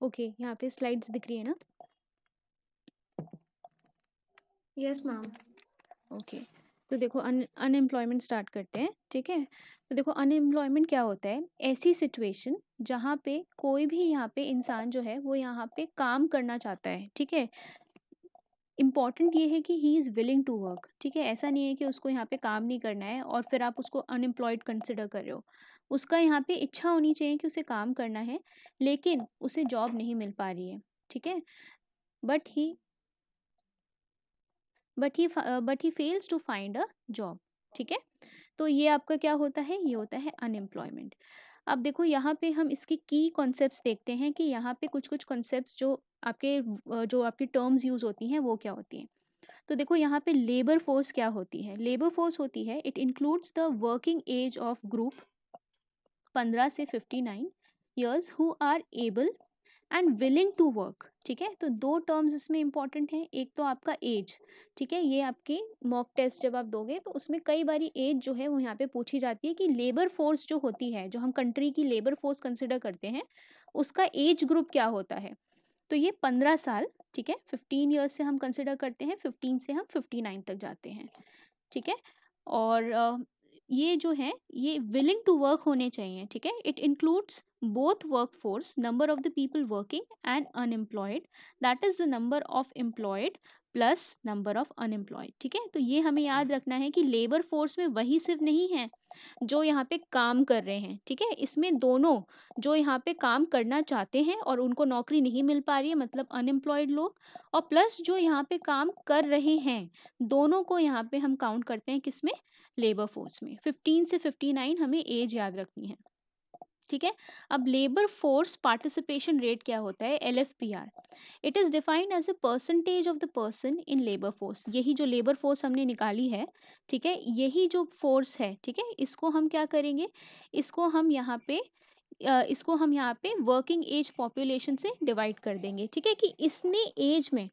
Okay, यहाँ पे slides दिख रही है ना? Yes ma'am. ओके, तो देखो अनएम्प्लॉयमेंट स्टार्ट करते हैं, ठीक है? तो देखो अनएम्प्लॉयमेंट क्या होता है? ऐसी सिचुएशन जहाँ पे कोई भी यहाँ पे इंसान जो है वो यहाँ पे काम करना चाहता है, ठीक है? इम्पॉर्टेंट ये है कि he is willing to work, ठीक है? ऐसा नहीं है कि उसको यहाँ पे काम नहीं करना है और फिर आप उसको अनएम्प्लॉयड कंसिडर कर रहे हो। उसका यहाँ पे इच्छा होनी चाहिए कि उसे काम करना है, लेकिन उसे जॉब नहीं मिल पा रही है, ठीक है? But he but he fails to find a job, ठीक है? तो ये आपका क्या होता है? ये होता है अनएम्प्लॉयमेंट। अब देखो यहाँ पे हम इसके की कॉन्सेप्ट्स देखते हैं कि यहाँ पे कुछ-कुछ कॉन्सेप्ट्स जो आपकी टर्म्स यूज़ होती हैं वो क्या होती हैं। तो देखो यहाँ पे लेबर फोर्स क्या होती है? लेबर फोर्स होती है, it includes the working age of group 15 से 59 years who are able and willing to work, ठीक है? तो दो टर्म्स इसमें इंपॉर्टेंट हैं। एक तो आपका एज, ठीक है? ये आपकी मॉक टेस्ट जब आप दोगे तो उसमें कई बारी एज जो है वो यहाँ पे पूछी जाती है कि लेबर फोर्स जो होती है, जो हम कंट्री की लेबर फोर्स कंसिडर करते हैं, उसका एज ग्रुप क्या होता है? तो ये 15 साल, ठीक है? 15 ईयर्स से हम कंसिडर करते हैं, 15 से हम 59 तक जाते हैं, ठीक है? और ये जो है ये विलिंग टू वर्क होने चाहिए, ठीक है? It includes both workforce, number of the people working and unemployed, that is the number of employed plus number of unemployed, ठीक है? तो ये हमें याद रखना है कि लेबर फोर्स में वही सिर्फ नहीं है जो यहाँ पे काम कर रहे हैं, ठीक है? इसमें दोनों जो यहाँ पे काम करना चाहते हैं और उनको नौकरी नहीं मिल पा रही है, मतलब अनएम्प्लॉयड लोग, और प्लस जो यहाँ पे काम कर रहे हैं, दोनों को यहाँ पे हम काउंट करते हैं किसमें? लेबर फोर्स में। 15 से 59 हमें एज याद रखनी है, ठीक है? अब लेबर फोर्स पार्टिसिपेशन रेट क्या होता है? LFPR। It is defined as a percentage of the person in labour force. यही जो लेबर फोर्स हमने निकाली है, ठीक है? यही जो फोर्स है, ठीक है? इसको हम क्या करेंगे? इसको हम यहाँ पे वर्किंग एज पॉपुलेशन से डिवाइड कर देंगे, ठीक है? कि इसने एज में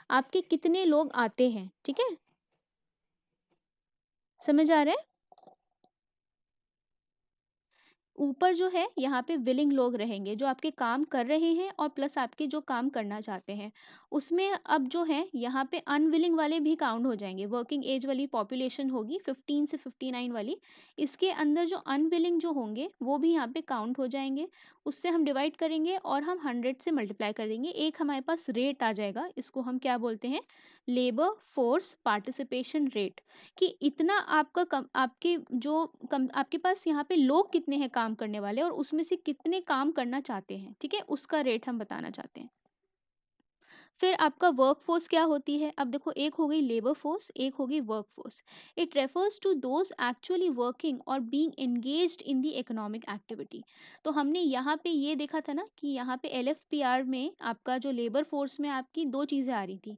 आपके कितने लोग आते हैं, ठीक है? समझ आ रहा है? ऊपर जो है यहाँ पे विलिंग लोग रहेंगे जो आपके काम कर रहे हैं और प्लस आपके जो काम करना चाहते हैं, उसमें अब जो है यहाँ पे अनविलिंग वाले भी काउंट हो जाएंगे। वर्किंग एज वाली पॉपुलेशन होगी 15 से 59 वाली, इसके अंदर जो अनविलिंग जो होंगे वो भी यहाँ पे काउंट हो जाएंगे। उससे हम डिवाइड करेंगे और हम 100 से मल्टीप्लाई कर देंगे, एक हमारे पास रेट आ जाएगा। इसको हम क्या बोलते हैं? Labour force participation rate. कि इतना आपका कम आपके जो कम आपके पास यहाँ पे लोग कितने हैं काम करने वाले और उसमें से कितने काम करना चाहते हैं, ठीक है? उसका रेट हम बताना चाहते हैं। फिर आपका वर्क फोर्स क्या होती है? अब देखो, एक हो गई लेबर फोर्स, एक हो गई work force. It refers to those actually working और being engaged in the economic activity. तो हमने यहाँ पे ये देखा था ना कि यहाँ पे LFPR में आपका जो लेबर फोर्स में आपकी दो चीज़ें आ रही थी,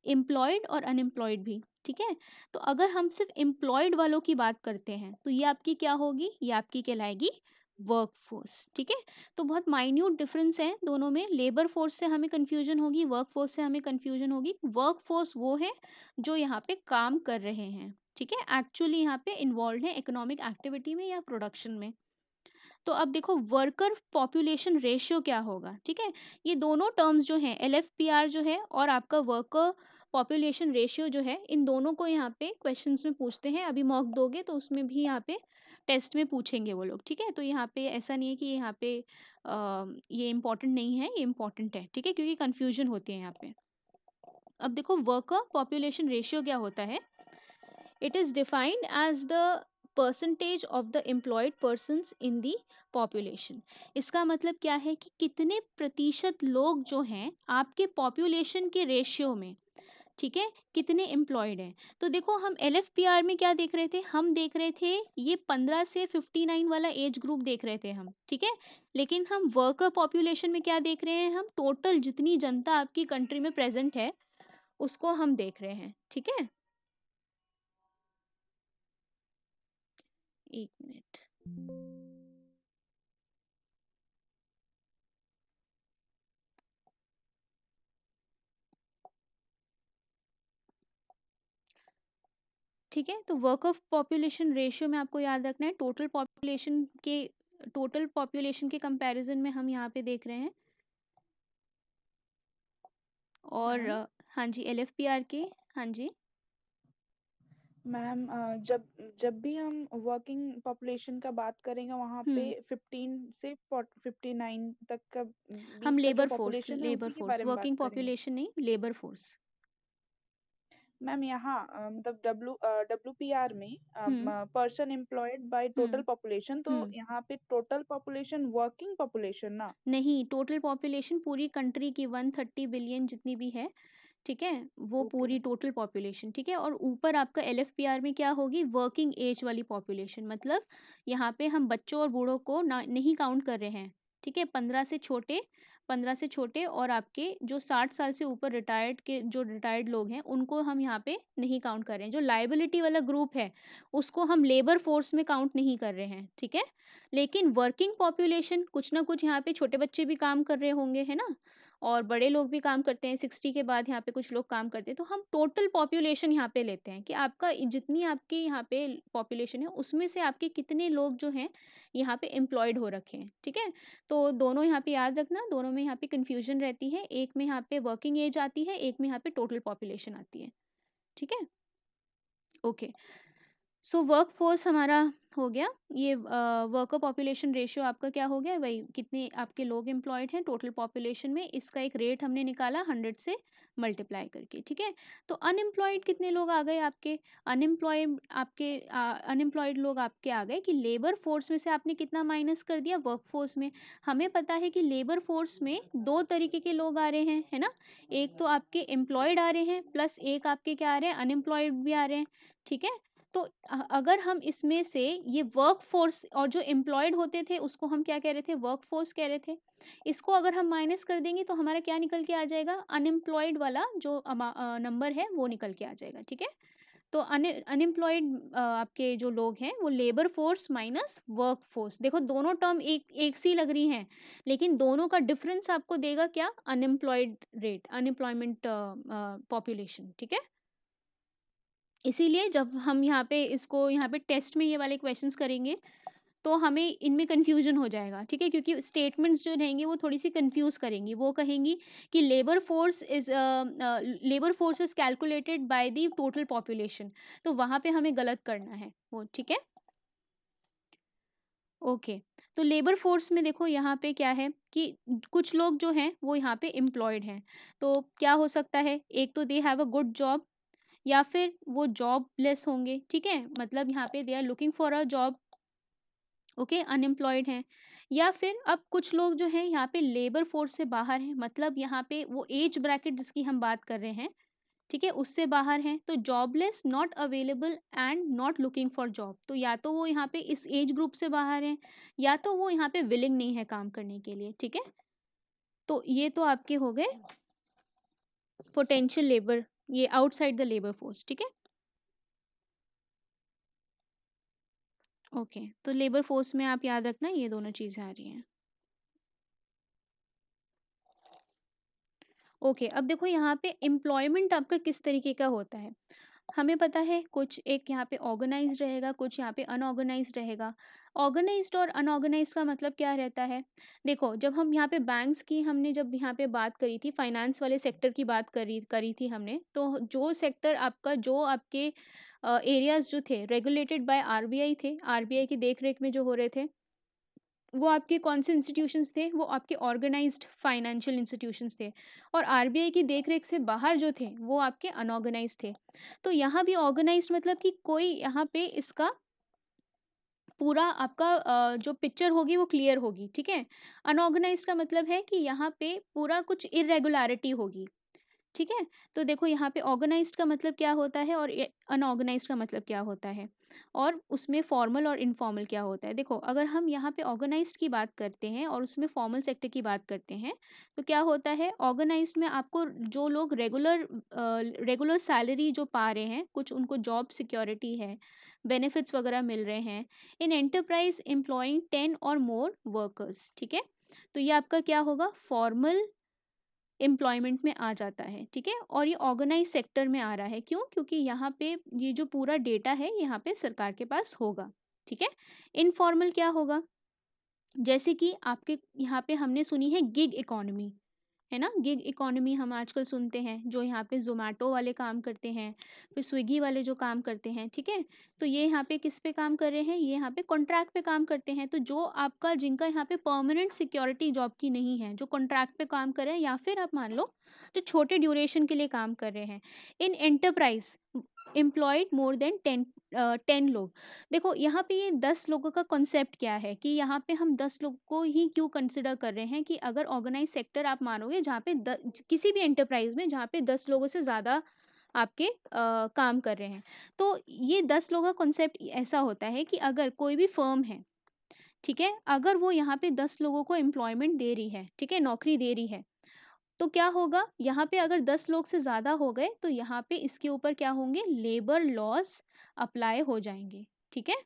एम्प्लॉयड और अनएम्प्लॉयड भी, ठीक है? तो अगर हम सिर्फ एम्प्लॉयड वालों की बात करते हैं तो ये आपकी क्या होगी? ये आपकी कहलाएगी वर्क फोर्स, ठीक है? तो बहुत माइन्यूट डिफरेंस है दोनों में। लेबर फोर्स से हमें कन्फ्यूजन होगी, वर्क फोर्स से हमें कन्फ्यूजन होगी। वर्क फोर्स वो है जो यहाँ पे काम कर रहे हैं, ठीक है? एक्चुअली यहाँ पे इन्वॉल्व है इकोनॉमिक एक्टिविटी में या प्रोडक्शन में। तो अब देखो वर्कर पॉपुलेशन रेशियो क्या होगा, ठीक है? ये दोनों टर्म्स जो हैं, LFPR जो है और आपका वर्कर पॉपुलेशन रेशियो जो है, इन दोनों को यहाँ पे क्वेश्चंस में पूछते हैं। अभी मॉक दोगे तो उसमें भी यहाँ पे टेस्ट में पूछेंगे वो लोग, ठीक है? तो यहाँ पे ऐसा नहीं है कि यहाँ पे ये इंपॉर्टेंट नहीं है, ये इंपॉर्टेंट है, ठीक है? क्योंकि कन्फ्यूजन होती है यहाँ पे। अब देखो वर्कर पॉपुलेशन रेशियो क्या होता है? It is defined as the percentage of the employed persons in the population. इसका मतलब क्या है कि कितने प्रतिशत लोग जो हैं आपके पॉपुलेशन के रेशियो में, ठीक है, कितने एम्प्लॉयड हैं। तो देखो हम LFPR में क्या देख रहे थे? हम देख रहे थे ये 15 से 59 वाला एज ग्रुप देख रहे थे हम, ठीक है? लेकिन हम वर्कर पॉपुलेशन में क्या देख रहे हैं? हम टोटल जितनी जनता आपकी कंट्री में प्रेजेंट है उसको हम देख रहे हैं, ठीक है? एक मिनट। ठीक है, तो वर्क ऑफ पॉपुलेशन रेशियो में आपको याद रखना है टोटल पॉपुलेशन के कंपैरिजन में हम यहाँ पे देख रहे हैं और मैम हाँ जी, LFPR के। हाँ जी। मैम जब जब भी हम वर्किंग पॉपुलेशन का बात करेंगे वहाँ पे हुँ। 15 से 59 तक का हम बीच का जो लेबर फ़ोर्स पॉपुलेशन है लेबर उसी के फ़ोर्स, बारे में बात वर्किंग करेंगे। पॉपुलेशन नहीं, लेबर फ़ोर्स। मैम यहाँ मतलब WPR में hmm, person employed by total hmm, population, तो हुँ। यहाँ पे टोटल पॉपुलेशन वर्किंग पॉपुलेशन ना। नहीं, टोटल पॉपुलेशन पूरी कंट्री की 130 बिलियन जितनी भी है, ठीक है? वो ओके पूरी मैम। टोटल पॉपुलेशन, ठीक है? और ऊपर आपका LFPR में क्या होगी, वर्किंग एज वाली पॉपुलेशन, मतलब यहाँ पे हम बच्चों और बूढ़ों को ना नहीं काउंट कर रहे हैं, ठीक है? 15 से छोटे और आपके जो 60 साल से ऊपर रिटायर्ड के जो रिटायर्ड लोग हैं, उनको हम यहाँ पे नहीं काउंट कर रहे हैं। जो लायबिलिटी वाला ग्रुप है, उसको हम लेबर फ़ोर्स में काउंट नहीं कर रहे हैं, ठीक है? लेकिन वर्किंग पॉपुलेशन कुछ ना कुछ यहाँ पे छोटे बच्चे भी काम कर रहे होंगे, है ना? और बड़े लोग भी काम करते हैं, 60 के बाद यहाँ पे कुछ लोग काम करते हैं। तो हम टोटल पॉपुलेशन यहाँ पे लेते हैं कि आपका जितनी आपकी यहाँ पे पॉपुलेशन है, उसमें से आपके कितने लोग जो हैं, यहाँ पे एम्प्लॉयड हो रखे हैं, ठीक है? तो दोनों यहाँ पे याद रखना, दोनों में यहाँ पे कन्फ्यूज़न रहती है। एक में यहाँ पे वर्किंग एज आती है, एक में यहाँ पे टोटल पॉपुलेशन आती है, ठीक है? ओके। सो वर्कफोर्स हमारा हो गया। ये वर्कर पॉपुलेशन रेशियो आपका क्या हो गया, वही कितने आपके लोग एम्प्लॉयड हैं टोटल पॉपुलेशन में, इसका एक रेट हमने निकाला 100 से मल्टीप्लाई करके, ठीक है? तो अनएम्प्लॉयड कितने लोग आ गए आपके, अनएम्प्लॉयड लोग आपके आ गए कि लेबर फोर्स में से आपने कितना माइनस कर दिया वर्क फोर्स में। हमें पता है कि लेबर फोर्स में दो तरीके के लोग आ रहे हैं, है ना? एक तो आपके एम्प्लॉयड आ रहे हैं, प्लस एक आपके क्या आ रहे हैं, अनएम्प्लॉयड भी आ रहे हैं, ठीक है? तो अगर हम इसमें से ये वर्क फोर्स और जो एम्प्लॉयड होते थे उसको हम क्या कह रहे थे, वर्क फोर्स कह रहे थे। इसको अगर हम माइनस कर देंगे तो हमारा क्या निकल के आ जाएगा, अनएम्प्लॉयड वाला जो नंबर है वो निकल के आ जाएगा, ठीक है? तो अनएम्प्लॉयड आपके जो लोग हैं वो labour force minus work force, देखो दोनों टर्म एक एक सी लग रही हैं, लेकिन दोनों का डिफरेंस आपको देगा क्या, अनएम्प्लॉयड रेट, अनएम्प्लॉयमेंट पॉपुलेशन, ठीक है? इसीलिए जब हम यहाँ पे इसको यहाँ पे टेस्ट में ये वाले क्वेश्चंस करेंगे, तो हमें इनमें कन्फ्यूजन हो जाएगा, ठीक है? क्योंकि स्टेटमेंट्स जो रहेंगी वो थोड़ी सी कंफ्यूज करेंगी। वो कहेंगी कि labour force is calculated by the total population, तो वहाँ पे हमें गलत करना है वो, ठीक है? ओके। तो लेबर फोर्स में देखो यहाँ पे क्या है कि कुछ लोग जो हैं वो यहाँ पे एम्प्लॉयड हैं, तो क्या हो सकता है, एक तो they have a good job, या फिर वो जॉबलेस होंगे, ठीक है? मतलब यहाँ पे they are looking for a job, okay, unemployed हैं। या फिर अब कुछ लोग जो हैं यहाँ पे लेबर फोर्स से बाहर हैं, मतलब यहाँ पे वो एज ब्रैकेट जिसकी हम बात कर रहे हैं, ठीक है, उससे बाहर हैं, तो jobless, not available and not looking for job, तो या तो वो यहाँ पे इस एज ग्रुप से बाहर हैं, या तो वो यहाँ पे विलिंग नहीं है काम करने के लिए, ठीक है? तो ये तो आपके हो गए पोटेंशियल लेबर, ये आउटसाइड द लेबर फोर्स, ठीक है? ओके, तो लेबर फोर्स में आप याद रखना ये दोनों चीज़ें आ रही हैं। ओके, अब देखो यहाँ पे एम्प्लॉयमेंट आपका किस तरीके का होता है। हमें पता है कुछ एक यहाँ पे ऑर्गेनाइज्ड रहेगा, कुछ यहाँ पे अनऑर्गेनाइज्ड रहेगा। ऑर्गेनाइज्ड और अनऑर्गेनाइज्ड का मतलब क्या रहता है, देखो जब हम यहाँ पे बैंक्स की हमने जब यहाँ पे बात करी थी, फाइनेंस वाले सेक्टर की बात करी करी थी हमने, तो जो सेक्टर आपका जो आपके एरियाज जो थे रेगुलेटेड बाय आरबीआई थे, आरबीआई की देख रेख में जो हो रहे थे, वो आपके कौन से इंस्टीट्यूशंस थे, वो आपके ऑर्गेनाइज्ड फाइनेंशियल इंस्टीट्यूशंस थे। और आरबीआई की देखरेख से बाहर जो थे वो आपके अनऑर्गेनाइज्ड थे। तो यहाँ भी ऑर्गेनाइज्ड मतलब कि कोई यहाँ पे इसका पूरा आपका जो पिक्चर होगी वो क्लियर होगी, ठीक है? अनऑर्गेनाइज्ड का मतलब है कि यहाँ पे पूरा कुछ इर्रेगुलरिटी होगी, ठीक है? तो देखो यहाँ पे ऑर्गेनाइज्ड का मतलब क्या होता है और अनऑर्गेनाइज्ड का मतलब क्या होता है, और उसमें फॉर्मल और इनफॉर्मल क्या होता है। देखो अगर हम यहाँ पे ऑर्गेनाइज्ड की बात करते हैं और उसमें फॉर्मल सेक्टर की बात करते हैं, तो क्या होता है, ऑर्गेनाइज्ड में आपको जो लोग रेगुलर सैलरी जो पा रहे हैं, कुछ उनको जॉब सिक्योरिटी है, बेनिफिट्स वगैरह मिल रहे हैं, इन एंटरप्राइज एम्प्लॉइंग 10 और मोर वर्कर्स, ठीक है? तो ये आपका क्या होगा, फॉर्मल एम्प्लॉयमेंट में आ जाता है, ठीक है? और ये ऑर्गेनाइज सेक्टर में आ रहा है, क्यों? क्योंकि यहाँ पे ये जो पूरा डेटा है यहाँ पे सरकार के पास होगा, ठीक है? इनफॉर्मल क्या होगा, जैसे कि आपके यहाँ पे हमने सुनी है गिग इकोनॉमी, है ना? गिग इकोनॉमी हम आजकल सुनते हैं, जो यहाँ पे ज़ोमैटो वाले काम करते हैं, फिर स्विगी वाले जो काम करते हैं, ठीक है? तो ये यहाँ पे किस पे काम कर रहे हैं? ये यहाँ पे कॉन्ट्रैक्ट पे काम करते हैं। तो जो आपका जिनका यहाँ पे परमानेंट सिक्योरिटी जॉब की नहीं है, जो कॉन्ट्रैक्ट पे काम कर रहे हैं, या फिर आप मान लो जो छोटे ड्यूरेशन के लिए काम कर रहे हैं, इन एंटरप्राइज़ एम्प्लॉयड मोर देन 10 लोग। देखो यहाँ पे ये 10 लोगों का कॉन्सेप्ट क्या है कि यहाँ पे हम 10 लोग को ही क्यों कंसिडर कर रहे हैं कि अगर ऑर्गेनाइज सेक्टर आप मानोगे जहाँ पे किसी भी एंटरप्राइज में जहाँ पे 10 लोगों से ज़्यादा आपके काम कर रहे हैं, तो ये 10 लोगों का कॉन्सेप्ट ऐसा होता है कि अगर कोई भी फर्म है, ठीक है, अगर वो यहाँ पे 10 लोगों को एम्प्लॉयमेंट दे रही है, ठीक है, नौकरी दे रही है, तो क्या होगा यहाँ पे अगर 10 लोग से ज़्यादा हो गए तो यहाँ पे इसके ऊपर क्या होंगे, लेबर लॉस अप्लाई हो जाएंगे, ठीक है।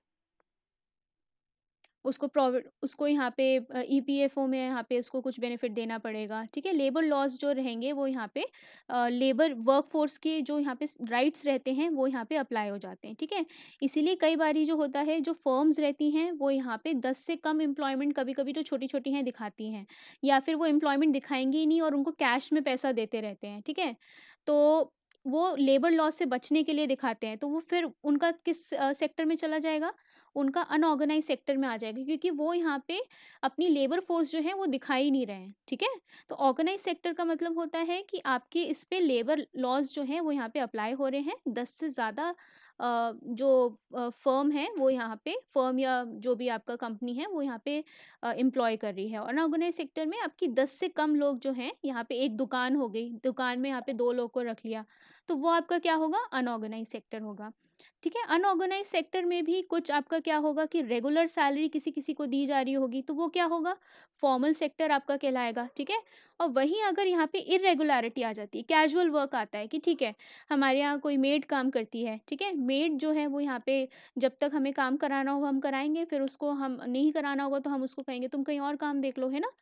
उसको यहाँ पे ईपीएफओ में यहाँ पे उसको कुछ बेनिफिट देना पड़ेगा, ठीक है। लेबर लॉज जो रहेंगे वो यहाँ पे लेबर वर्कफोर्स के जो यहाँ पे राइट्स रहते हैं वो यहाँ पे अप्लाई हो जाते हैं, ठीक है। इसीलिए कई बारी जो होता है, जो फर्म्स रहती हैं वो यहाँ पे 10 से कम एम्प्लॉयमेंट कभी कभी जो छोटी छोटी हैं दिखाती हैं, या फिर वो एम्प्लॉयमेंट दिखाएंगी ही नहीं और उनको कैश में पैसा देते रहते हैं, ठीक है। तो वो लेबर लॉस से बचने के लिए दिखाते हैं, तो वो फिर उनका किस सेक्टर में चला जाएगा, उनका अनऑर्गेनाइज सेक्टर में आ जाएगा, क्योंकि वो यहाँ पे अपनी लेबर फोर्स जो है वो दिखा ही नहीं रहे हैं, ठीक है। तो ऑर्गेनाइज सेक्टर का मतलब होता है कि आपके इस पे लेबर लॉज जो है वो यहाँ पे अप्लाई हो रहे हैं, 10 से ज़्यादा जो फर्म है वो यहाँ पे, फर्म या जो भी आपका कंपनी है वो यहाँ पे एम्प्लॉय कर रही है। और अनऑर्गेनाइज सेक्टर में आपकी 10 से कम लोग जो हैं, यहाँ पे एक दुकान हो गई, दुकान में यहाँ पे 2 लोग को रख लिया, तो वो आपका क्या होगा, अनऑर्गेनाइज सेक्टर होगा, ठीक है। अनऑर्गेनाइज सेक्टर में भी कुछ आपका क्या होगा कि रेगुलर सैलरी किसी किसी को दी जा रही होगी, तो वो क्या होगा, फॉर्मल सेक्टर आपका कहलाएगा, ठीक है। और वहीं अगर यहाँ पे इरेगुलरिटी आ जाती है, कैजुअल वर्क आता है कि ठीक है, हमारे यहाँ कोई मेड काम करती है, ठीक है, मेड जो है वो यहाँ पे जब तक हमें काम कराना होगा हम कराएंगे, फिर उसको हम नहीं कराना होगा तो हम उसको कहेंगे तुम कहीं और काम देख लो, है ना।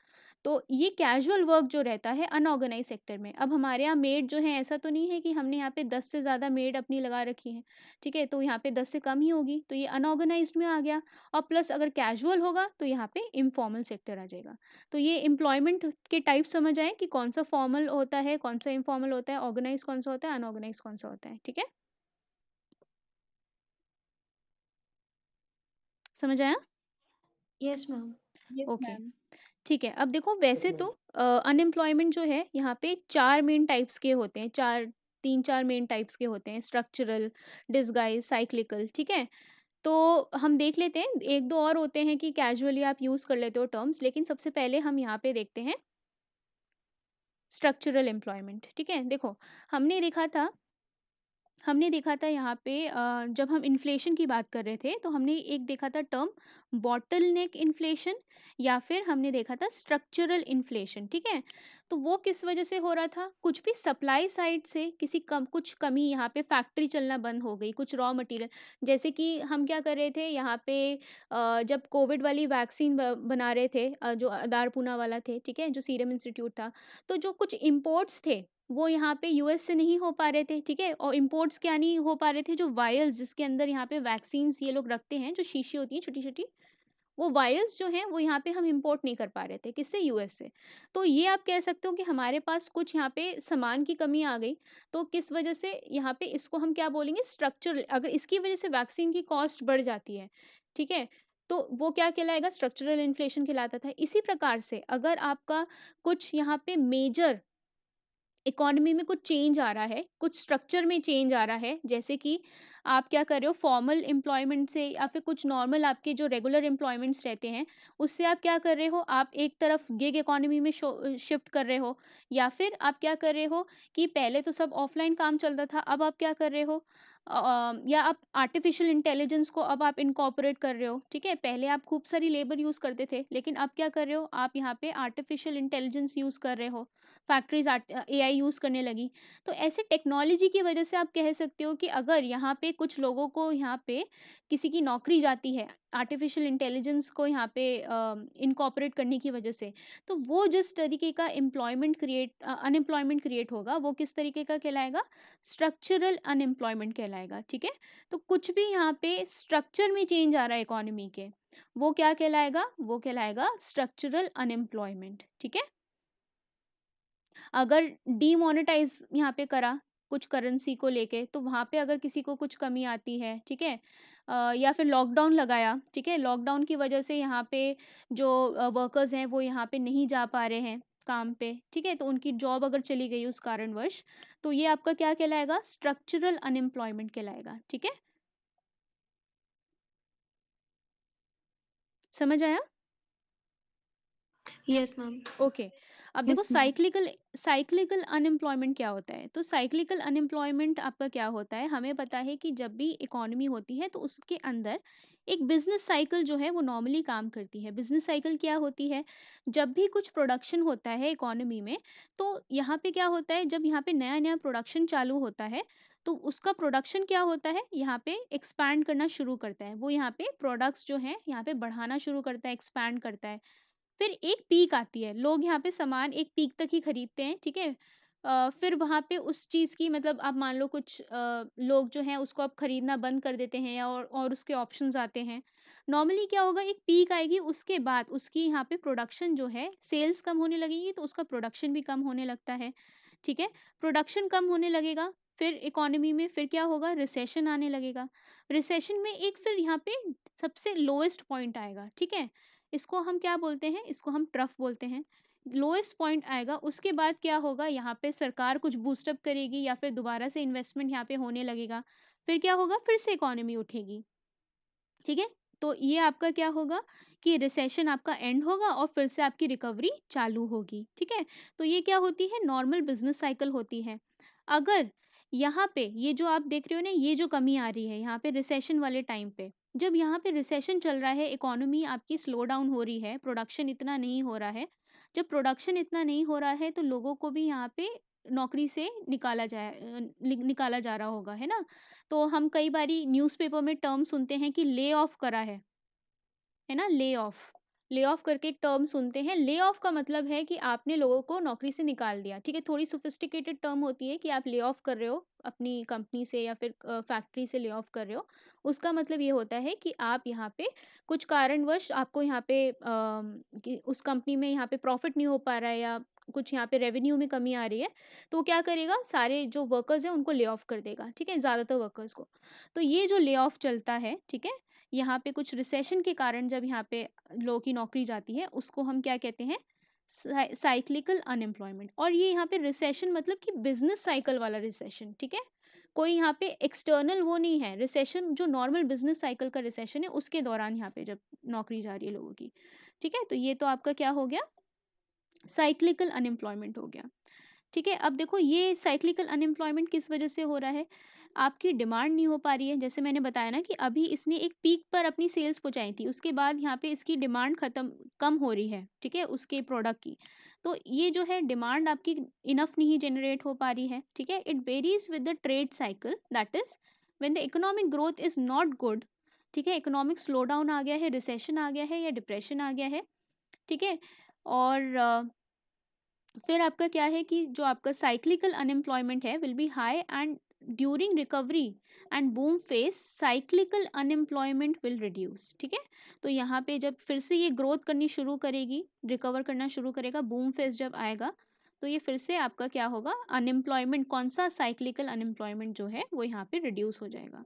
तो ये कैजुअल वर्क जो रहता है अनऑर्गेनाइज सेक्टर में, अब हमारे यहाँ मेड जो है, ऐसा तो नहीं है कि हमने यहाँ पे 10 से ज़्यादा मेड अपनी लगा रखी है, ठीक है, तो यहाँ पे 10 से कम ही होगी, तो ये अनऑर्गेनाइज्ड में आ गया। और प्लस अगर कैजुअल होगा तो यहाँ पे इनफॉर्मल सेक्टर आ जाएगा। तो ये एम्प्लॉयमेंट के टाइप समझ आए कि कौन सा फॉर्मल होता है, कौन सा इनफॉर्मल होता है, ऑर्गेनाइज कौन सा होता है, अनऑर्गेनाइज कौन सा होता है, ठीक है, समझ आया? Yes, ma'am. Yes okay, ma'am. ठीक है। अब देखो वैसे तो अनएम्प्लॉयमेंट जो है यहाँ पे 4 मेन टाइप्स के होते हैं, 3-4 मेन टाइप्स के होते हैं, स्ट्रक्चरल, डिसगाइज, साइक्लिकल, ठीक है। तो हम देख लेते हैं, 1-2 और होते हैं कि कैजुअली आप यूज़ कर लेते हो टर्म्स, लेकिन सबसे पहले हम यहाँ पे देखते हैं स्ट्रक्चरल एम्प्लॉयमेंट, ठीक है। देखो, हमने देखा था हमने देखा था यहाँ पे जब हम इन्फ्लेशन की बात कर रहे थे तो हमने एक देखा था टर्म बॉटल नेक इन्फ्लेशन, या फिर हमने देखा था स्ट्रक्चरल इन्फ्लेशन, ठीक है। तो वो किस वजह से हो रहा था, कुछ भी सप्लाई साइड से कुछ कमी, यहाँ पे फैक्ट्री चलना बंद हो गई, कुछ रॉ मटेरियल, जैसे कि हम क्या कर रहे थे यहाँ पे जब कोविड वाली वैक्सीन बना रहे थे, जो अदार पूना वाला थे, ठीक है, जो सीरम इंस्टीट्यूट था, तो जो कुछ इम्पोर्ट्स थे वो यहाँ पे यूएस से नहीं हो पा रहे थे, ठीक है। और इम्पोर्ट्स क्या नहीं हो पा रहे थे, जो वायल्स जिसके अंदर यहाँ पे वैक्सीन्स ये लोग रखते हैं, जो शीशी होती हैं छोटी छोटी, वो वायल्स जो हैं वो यहाँ पे हम इंपोर्ट नहीं कर पा रहे थे, किससे, यूएस से। तो ये आप कह सकते हो कि हमारे पास कुछ यहाँ पे सामान की कमी आ गई, तो किस वजह से यहाँ पे इसको हम क्या बोलेंगे, स्ट्रक्चर, अगर इसकी वजह से वैक्सीन की कॉस्ट बढ़ जाती है, ठीक है, तो वो क्या कहलाएगा, स्ट्रक्चरल इन्फ्लेशन कहलाता था। इसी प्रकार से अगर आपका कुछ यहाँ पे मेजर इकोनॉमी में कुछ चेंज आ रहा है, कुछ स्ट्रक्चर में चेंज आ रहा है, जैसे कि आप क्या कर रहे हो, फॉर्मल एम्प्लॉयमेंट से या फिर कुछ नॉर्मल आपके जो रेगुलर एम्प्लॉयमेंट्स रहते हैं उससे आप क्या कर रहे हो, आप एक तरफ गिग इकोनॉमी में शिफ्ट कर रहे हो, या फिर आप क्या कर रहे हो कि पहले तो सब ऑफलाइन काम चलता था, अब आप क्या कर रहे हो, या आप आर्टिफिशियल इंटेलिजेंस को अब आप इनकॉर्पोरेट कर रहे हो, ठीक है। पहले आप खूब सारी लेबर यूज़ करते थे, लेकिन अब क्या कर रहे हो, आप यहाँ पे आर्टिफिशियल इंटेलिजेंस यूज़ कर रहे हो, फैक्ट्रीज एआई यूज़ करने लगी। तो ऐसे टेक्नोलॉजी की वजह से आप कह सकते हो कि अगर यहाँ पे कुछ लोगों को, यहाँ पे किसी की नौकरी जाती है आर्टिफिशियल इंटेलिजेंस को यहाँ पे इनकॉर्पोरेट करने की वजह से, तो वो जिस तरीके का अनएम्प्लॉयमेंट क्रिएट होगा वो किस तरीके का कहलाएगा, स्ट्रक्चरल अनएम्प्लॉयमेंट कहलाएगा, ठीक है। तो कुछ भी यहाँ पे स्ट्रक्चर में चेंज आ रहा है इकोनॉमी के, वो क्या कहलाएगा, वो कहलाएगा स्ट्रक्चरल अनएम्प्लॉयमेंट, ठीक है। अगर डीमोनेटाइज़ यहाँ पे करा कुछ करेंसी को लेके, तो वहाँ पे अगर किसी को कुछ कमी आती है, ठीक है? या फिर लॉकडाउन लगाया, ठीक है? लॉकडाउन की वजह से यहाँ पे जो वर्कर्स हैं वो यहाँ पे नहीं जा पा रहे हैं काम पे, ठीक है? तो उनकी जॉब अगर चली गई उस कारणवश, तो ये आपका क्या कहलाएगा? स्ट्रक्चरल अनएम्प्लॉयमेंट कहलाएगा, ठीक है? समझ आया? Yes, ma'am. ओके। अब देखो Yes, ma'am. Cyclical cyclical unemployment क्या होता है? तो साइक्लिकल अनएम्प्लॉयमेंट आपका क्या होता है? हमें पता है कि जब भी इकोनॉमी होती है तो उसके अंदर एक बिजनेस साइकिल जो है वो नॉर्मली काम करती है। बिजनेस साइकिल क्या होती है? जब भी कुछ प्रोडक्शन होता है इकोनॉमी में, तो यहाँ पे क्या होता है, जब यहाँ पे नया नया प्रोडक्शन चालू होता है, तो उसका प्रोडक्शन क्या होता है, यहाँ पे एक्सपैंड करना शुरू करता है। वो यहाँ पे प्रोडक्ट्स जो हैं यहाँ पे बढ़ाना शुरू करता है, एक्सपैंड करता है। फिर एक पीक आती है, लोग यहाँ पे सामान एक पीक तक ही खरीदते हैं, ठीक है? फिर वहाँ पे उस चीज़ की मतलब आप मान लो कुछ लोग जो हैं उसको अब खरीदना बंद कर देते हैं, या और उसके ऑप्शंस आते हैं। नॉर्मली क्या होगा, एक पीक आएगी, उसके बाद उसकी यहाँ पे प्रोडक्शन जो है, सेल्स कम होने लगेगी तो उसका प्रोडक्शन भी कम होने लगता है, ठीक है? प्रोडक्शन कम होने लगेगा, फिर इकोनॉमी में फिर क्या होगा, रिसेशन आने लगेगा। रिसेशन में एक फिर यहाँ पे सबसे लोएस्ट पॉइंट आएगा, ठीक है? इसको हम क्या बोलते हैं, इसको हम ट्रफ बोलते हैं। लोएस्ट पॉइंट आएगा, उसके बाद क्या होगा, यहाँ पे सरकार कुछ बूस्टअप करेगी या फिर दोबारा से इन्वेस्टमेंट यहाँ पे होने लगेगा। फिर क्या होगा, फिर से इकोनॉमी उठेगी, ठीक है? तो ये आपका क्या होगा कि रिसेशन आपका एंड होगा और फिर से आपकी रिकवरी चालू होगी, ठीक है? तो ये क्या होती है, नॉर्मल बिजनेस साइकिल होती है। अगर यहाँ पे ये जो आप देख रहे हो ना, ये जो कमी आ रही है यहाँ पे रिसेशन वाले टाइम पे, जब यहाँ पे रिसेशन चल रहा है, इकोनॉमी आपकी स्लो डाउन हो रही है, प्रोडक्शन इतना नहीं हो रहा है। जब प्रोडक्शन इतना नहीं हो रहा है तो लोगों को भी यहाँ पे नौकरी से निकाला जा रहा होगा, है ना? तो हम कई बारी न्यूज़पेपर में टर्म सुनते हैं कि ले ऑफ करा है ना? ले ऑफ करके एक टर्म सुनते हैं। ले ऑफ का मतलब है कि आपने लोगों को नौकरी से निकाल दिया, ठीक है? थोड़ी सोफिस्टिकेटेड टर्म होती है कि आप ले ऑफ कर रहे हो अपनी कंपनी से या फिर फैक्ट्री से ले ऑफ कर रहे हो। उसका मतलब ये होता है कि आप यहाँ पे कुछ कारणवश आपको यहाँ पे कि उस कंपनी में यहाँ पे प्रॉफिट नहीं हो पा रहा है, या कुछ यहाँ पे रेवेन्यू में कमी आ रही है, तो वो क्या करेगा, सारे जो वर्कर्स हैं उनको ले ऑफ कर देगा, ठीक है? ज़्यादातर वर्कर्स को। तो ये जो ले ऑफ चलता है, ठीक है? यहाँ पे कुछ रिसेशन के कारण जब यहाँ पे लोगों की नौकरी जाती है, उसको हम क्या कहते हैं, साइक्लिकल अनएम्प्लॉयमेंट। और ये यहाँ पे रिसेशन मतलब कि बिजनेस साइकिल वाला रिसेशन, ठीक है? कोई यहाँ पे एक्सटर्नल वो नहीं है रिसेशन, जो नॉर्मल बिजनेस साइकिल का रिसेशन है उसके दौरान यहाँ पे जब नौकरी जा रही है लोगों की, ठीक है? तो ये तो आपका क्या हो गया, साइक्लिकल अनएम्प्लॉयमेंट हो गया, ठीक है? अब देखो ये साइक्लिकल अनएम्प्लॉयमेंट किस वजह से हो रहा है, आपकी डिमांड नहीं हो पा रही है। जैसे मैंने बताया ना कि अभी इसने एक पीक पर अपनी सेल्स पहुंचाई थी, उसके बाद यहाँ पे इसकी डिमांड खत्म कम हो रही है, ठीक है, उसके प्रोडक्ट की। तो ये जो है डिमांड आपकी इनफ नहीं जनरेट हो पा रही है, ठीक है? It varies with the trade cycle, that is when the economic growth is not good, ठीक है? इकोनॉमिक स्लो डाउन आ गया है, रिसेशन आ गया है, या डिप्रेशन आ गया है, ठीक है? और फिर आपका क्या है कि जो आपका साइक्लिकल अनएम्प्लॉयमेंट है will be high, and during recovery and boom face cyclical unemployment will reduce, ठीक है? तो यहाँ पे जब फिर से ये ग्रोथ करनी शुरू करेगी, रिकवर करना शुरू करेगा, बूम फेस जब आएगा, तो ये फिर से आपका क्या होगा, अनएम्प्लॉयमेंट, कौन सा, साइक्लिकल अनएम्प्लॉयमेंट जो है वो यहाँ पे रिड्यूस हो जाएगा,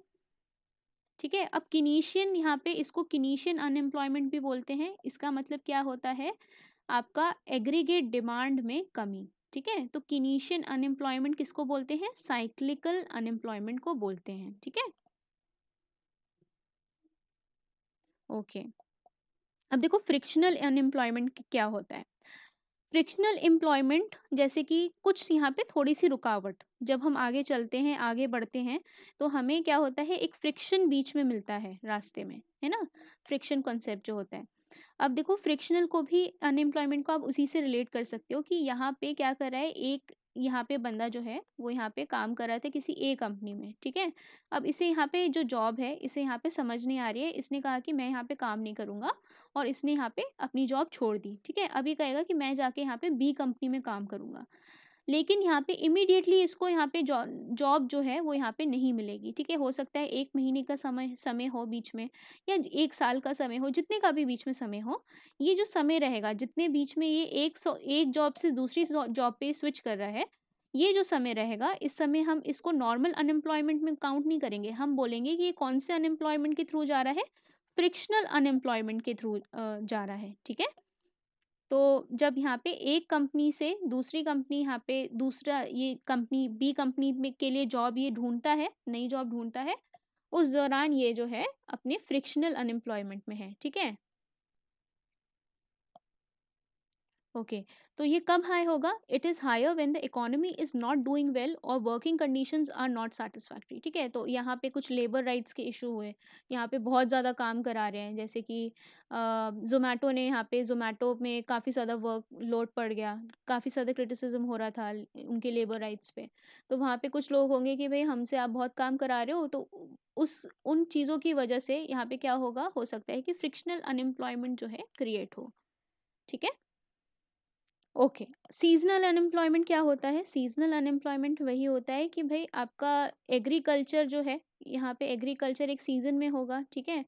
ठीक है? अब किनीशियन, यहाँ पे इसको किनीशियन अनएम्प्लॉयमेंट भी बोलते हैं। इसका मतलब क्या होता है, आपका एग्रीगेट डिमांड में कमी, ठीक है? तो किनीशियन अनएम्प्लॉयमेंट किसको बोलते हैं, साइक्लिकल अनएम्प्लॉयमेंट को बोलते हैं, ठीक है? ओके। अब देखो फ्रिक्शनल अनएम्प्लॉयमेंट क्या होता है। फ्रिक्शनल एम्प्लॉयमेंट जैसे कि कुछ यहाँ पे थोड़ी सी रुकावट, जब हम आगे चलते हैं, आगे बढ़ते हैं, तो हमें क्या होता है, एक फ्रिक्शन बीच में मिलता है रास्ते में, है ना? फ्रिक्शन कॉन्सेप्ट जो होता है। अब देखो फ्रिक्शनल को भी, अनएम्प्लॉयमेंट को आप उसी से रिलेट कर सकते हो कि यहाँ पे क्या कर रहा है, एक यहाँ पे बंदा जो है वो यहाँ पे काम कर रहा था किसी ए कंपनी में, ठीक है? अब इसे यहाँ पे जो जॉब है इसे यहाँ पे समझ नहीं आ रही है, इसने कहा कि मैं यहाँ पे काम नहीं करूँगा, और इसने यहाँ पे अपनी जॉब छोड़ दी, ठीक है? अभी कहेगा कि मैं जाके यहाँ पे बी कंपनी में काम करूँगा। लेकिन यहाँ पे इमीडिएटली इसको यहाँ पे जॉब जो है वो यहाँ पे नहीं मिलेगी, ठीक है। हो सकता है 1 महीने का समय समय हो बीच में, या 1 साल का समय हो, जितने का भी बीच में समय हो। ये जो समय रहेगा, जितने बीच में ये एक जॉब से दूसरी जॉब पे स्विच कर रहा है, ये जो समय रहेगा, इस समय हम इसको नॉर्मल अनएम्प्लॉयमेंट में काउंट नहीं करेंगे। हम बोलेंगे कि ये कौन से अनएम्प्लॉयमेंट के थ्रू जा रहा है, फ्रिक्शनल अनएम्प्लॉयमेंट के थ्रू जा रहा है, ठीक है। तो जब यहाँ पे एक कंपनी से दूसरी कंपनी, यहाँ पे दूसरा ये कंपनी बी कंपनी में के लिए जॉब ये ढूंढता है, नई जॉब ढूंढता है, उस दौरान ये जो है अपने फ्रिक्शनल अनएम्प्लॉयमेंट में है, ठीक है। ओके, तो ये कब हाई होगा? It is higher when the economy is not doing well और working conditions are not satisfactory, ठीक है। तो यहाँ पे कुछ लेबर राइट्स के इशू हुए, यहाँ पे बहुत ज़्यादा काम करा रहे हैं, जैसे कि जोमेटो ने, यहाँ पे जोमेटो में काफ़ी ज़्यादा वर्क लोड पड़ गया, काफ़ी ज़्यादा क्रिटिसिज्म हो रहा था उनके लेबर राइट्स पे। तो वहाँ पे कुछ लोग होंगे कि भाई हमसे आप बहुत काम करा रहे हो, तो उस उन चीज़ों की वजह से यहाँ पे क्या होगा, हो सकता है कि फ्रिक्शनल अनएम्प्लॉयमेंट जो है क्रिएट हो, ठीक है। ओके, सीज़नल अनएम्प्लॉयमेंट क्या होता है? सीज़नल अनएम्प्लॉयमेंट वही होता है कि भई आपका एग्रीकल्चर जो है, यहाँ पे एग्रीकल्चर एक सीज़न में होगा, ठीक है?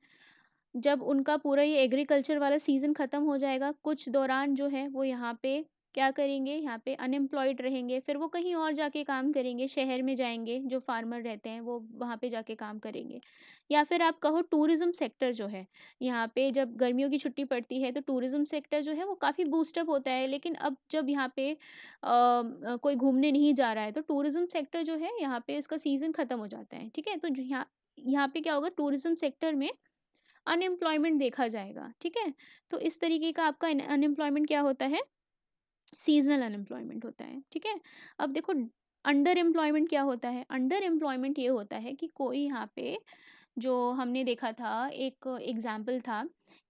जब उनका पूरा ये एग्रीकल्चर वाला सीज़न ख़त्म हो जाएगा, कुछ दौरान जो है वो यहाँ पे क्या करेंगे, यहाँ पे अनएम्प्लॉयड रहेंगे, फिर वो कहीं और जाके काम करेंगे, शहर में जाएँगे, जो फार्मर रहते हैं वो वहाँ पे जाके काम करेंगे। या फिर आप कहो टूरिज़्म सेक्टर जो है, यहाँ पे जब गर्मियों की छुट्टी पड़ती है तो टूरिज़्म सेक्टर जो है वो काफ़ी बूस्टअप होता है, लेकिन अब जब यहाँ पे कोई घूमने नहीं जा रहा है, तो टूरिज़्म सेक्टर जो है यहाँ पे इसका सीज़न ख़त्म हो जाता है, ठीक है? तो जो यहाँ यहाँ पे क्या होगा, टूरिज़्म सेक्टर में अनएम्प्लॉयमेंट देखा जाएगा, ठीक है? तो इस तरीके का आपका अनएम्प्लॉयमेंट क्या होता है, सीज़नल अनएम्प्लॉयमेंट होता है, ठीक है? अब देखो अंडर एम्प्लॉयमेंट क्या होता है? अंडर एम्प्लॉयमेंट ये होता है कि कोई यहाँ पे, जो हमने देखा था, एक एग्जाम्पल था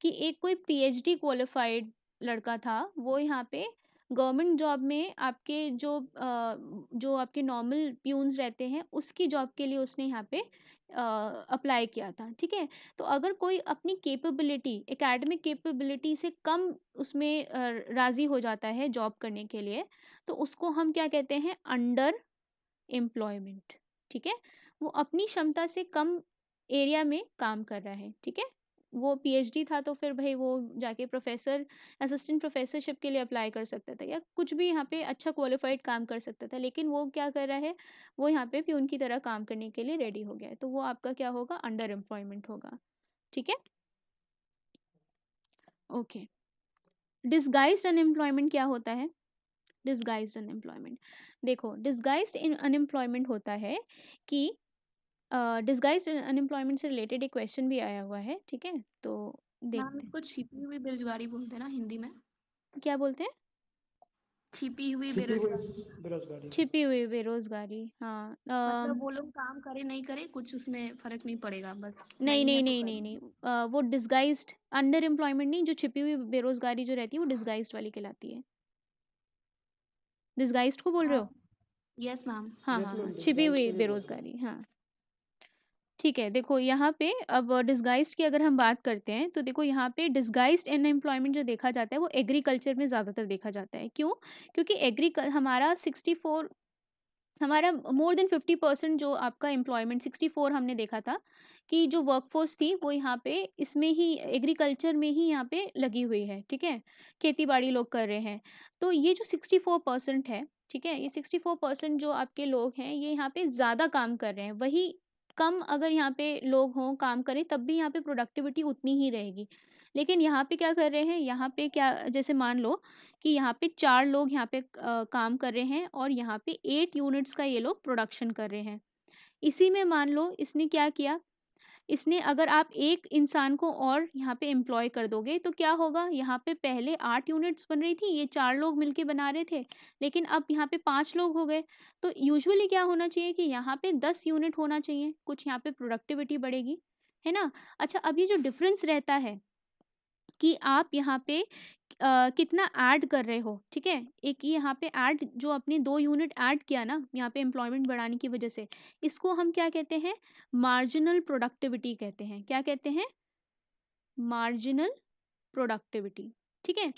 कि एक कोई पीएचडी क्वालिफाइड लड़का था, वो यहाँ पे गवर्नमेंट जॉब में आपके जो आपके नॉर्मल प्यून्स रहते हैं, उसकी जॉब के लिए उसने यहाँ पे अप्लाई किया था, ठीक है। तो अगर कोई अपनी कैपेबिलिटी, एकेडमिक कैपेबिलिटी से कम उसमें राज़ी हो जाता है जॉब करने के लिए, तो उसको हम क्या कहते हैं, अंडर एम्प्लॉयमेंट, ठीक है। वो अपनी क्षमता से कम एरिया में काम कर रहा है, ठीक है। वो पीएचडी था तो फिर भाई वो जाके प्रोफेसर, असिस्टेंट प्रोफेसरशिप के लिए अप्लाई कर सकता था, या कुछ भी यहाँ पे अच्छा क्वालिफाइड काम कर सकता था, लेकिन वो क्या कर रहा है, वो यहाँ पे प्यून की तरह काम करने के लिए रेडी हो गया है, तो वो आपका क्या होगा, अंडर एम्प्लॉयमेंट होगा, ठीक है। ओके, डिसगाइज्ड अनएम्प्लॉयमेंट क्या होता है? डिसगाइज्ड अनएम्प्लॉयमेंट, देखो डिसगाइज्ड इन अनएम्प्लॉयमेंट होता है कि डिसगाइज्ड अनएम्प्लॉयमेंट से रिलेटेड एक क्वेश्चन भी आया हुआ है, ठीक है, तो मैम देखते हैं। इसको छिपी हुई बेरोजगारी बोलते हैं ना हिंदी में? क्या बोलते हैं? छिपी हुई छिपी हुई बेरोजगारी। बेरोजगारी। छिपी हुई बेरोजगारी, हाँ। मतलब वो लोग काम करे नहीं करे कुछ उसमें फर्क नहीं पड़ेगा, बस नहीं नहीं है नहीं तो नहीं कर नहीं लो। नहीं, वो डिसगाइज्ड अंडर एम्प्लॉयमेंट नहीं, जो छिपी हुई बेरोजगारी जो रहती है वो डिसगाइज्ड वाली कहलाती है। डिसगाइज्ड को बोल रहे हाँ। हो? Yes ma'am. हाँ यस हाँ हाँ, मैम, छिपी डिस्गाइज्ड हुई को ही बोल रहे हैं। बेरोजगारी, हाँ। ठीक है, देखो यहाँ पे अब डिसगाइज्ड की अगर हम बात करते हैं, तो देखो यहाँ पे डिसगाइज्ड अनएम्प्लॉयमेंट जो देखा जाता है वो एग्रीकल्चर में ज़्यादातर देखा जाता है। क्यों? क्योंकि हमारा 64, हमारा मोर देन 50% जो आपका एम्प्लॉयमेंट, 64 हमने देखा था कि जो वर्कफोर्स थी वो यहाँ पे इसमें ही, एग्रीकल्चर में ही यहाँ पे लगी हुई है, ठीक है। खेती बाड़ी लोग कर रहे हैं। तो ये जो 64% है, ठीक है, ये 64% जो आपके लोग हैं, ये यहाँ पे ज़्यादा काम कर रहे हैं। वही कम अगर यहाँ पे लोग हों काम करें, तब भी यहाँ पे प्रोडक्टिविटी उतनी ही रहेगी। लेकिन यहाँ पे क्या कर रहे हैं, यहाँ पे क्या, जैसे मान लो कि यहाँ पे 4 लोग यहाँ पे काम कर रहे हैं और यहाँ पे 8 यूनिट्स का ये लोग प्रोडक्शन कर रहे हैं। इसी में मान लो इसने क्या किया, इसने, अगर आप एक इंसान को और यहाँ पे एम्प्लॉय कर दोगे तो क्या होगा, यहाँ पे पहले 8 यूनिट्स बन रही थी, ये 4 लोग मिलके बना रहे थे, लेकिन अब यहाँ पे 5 लोग हो गए। तो यूजुअली क्या होना चाहिए कि यहाँ पे 10 यूनिट होना चाहिए, कुछ यहाँ पे प्रोडक्टिविटी बढ़ेगी, है ना। अच्छा, अब ये जो डिफरेंस रहता है कि आप यहाँ पे कितना ऐड कर रहे हो, ठीक है। एक ये यहाँ पे ऐड, जो आपने 2 यूनिट ऐड किया ना यहाँ पे एम्प्लॉयमेंट बढ़ाने की वजह से, इसको हम क्या कहते हैं, मार्जिनल प्रोडक्टिविटी कहते हैं। क्या कहते हैं? मार्जिनल प्रोडक्टिविटी, ठीक है।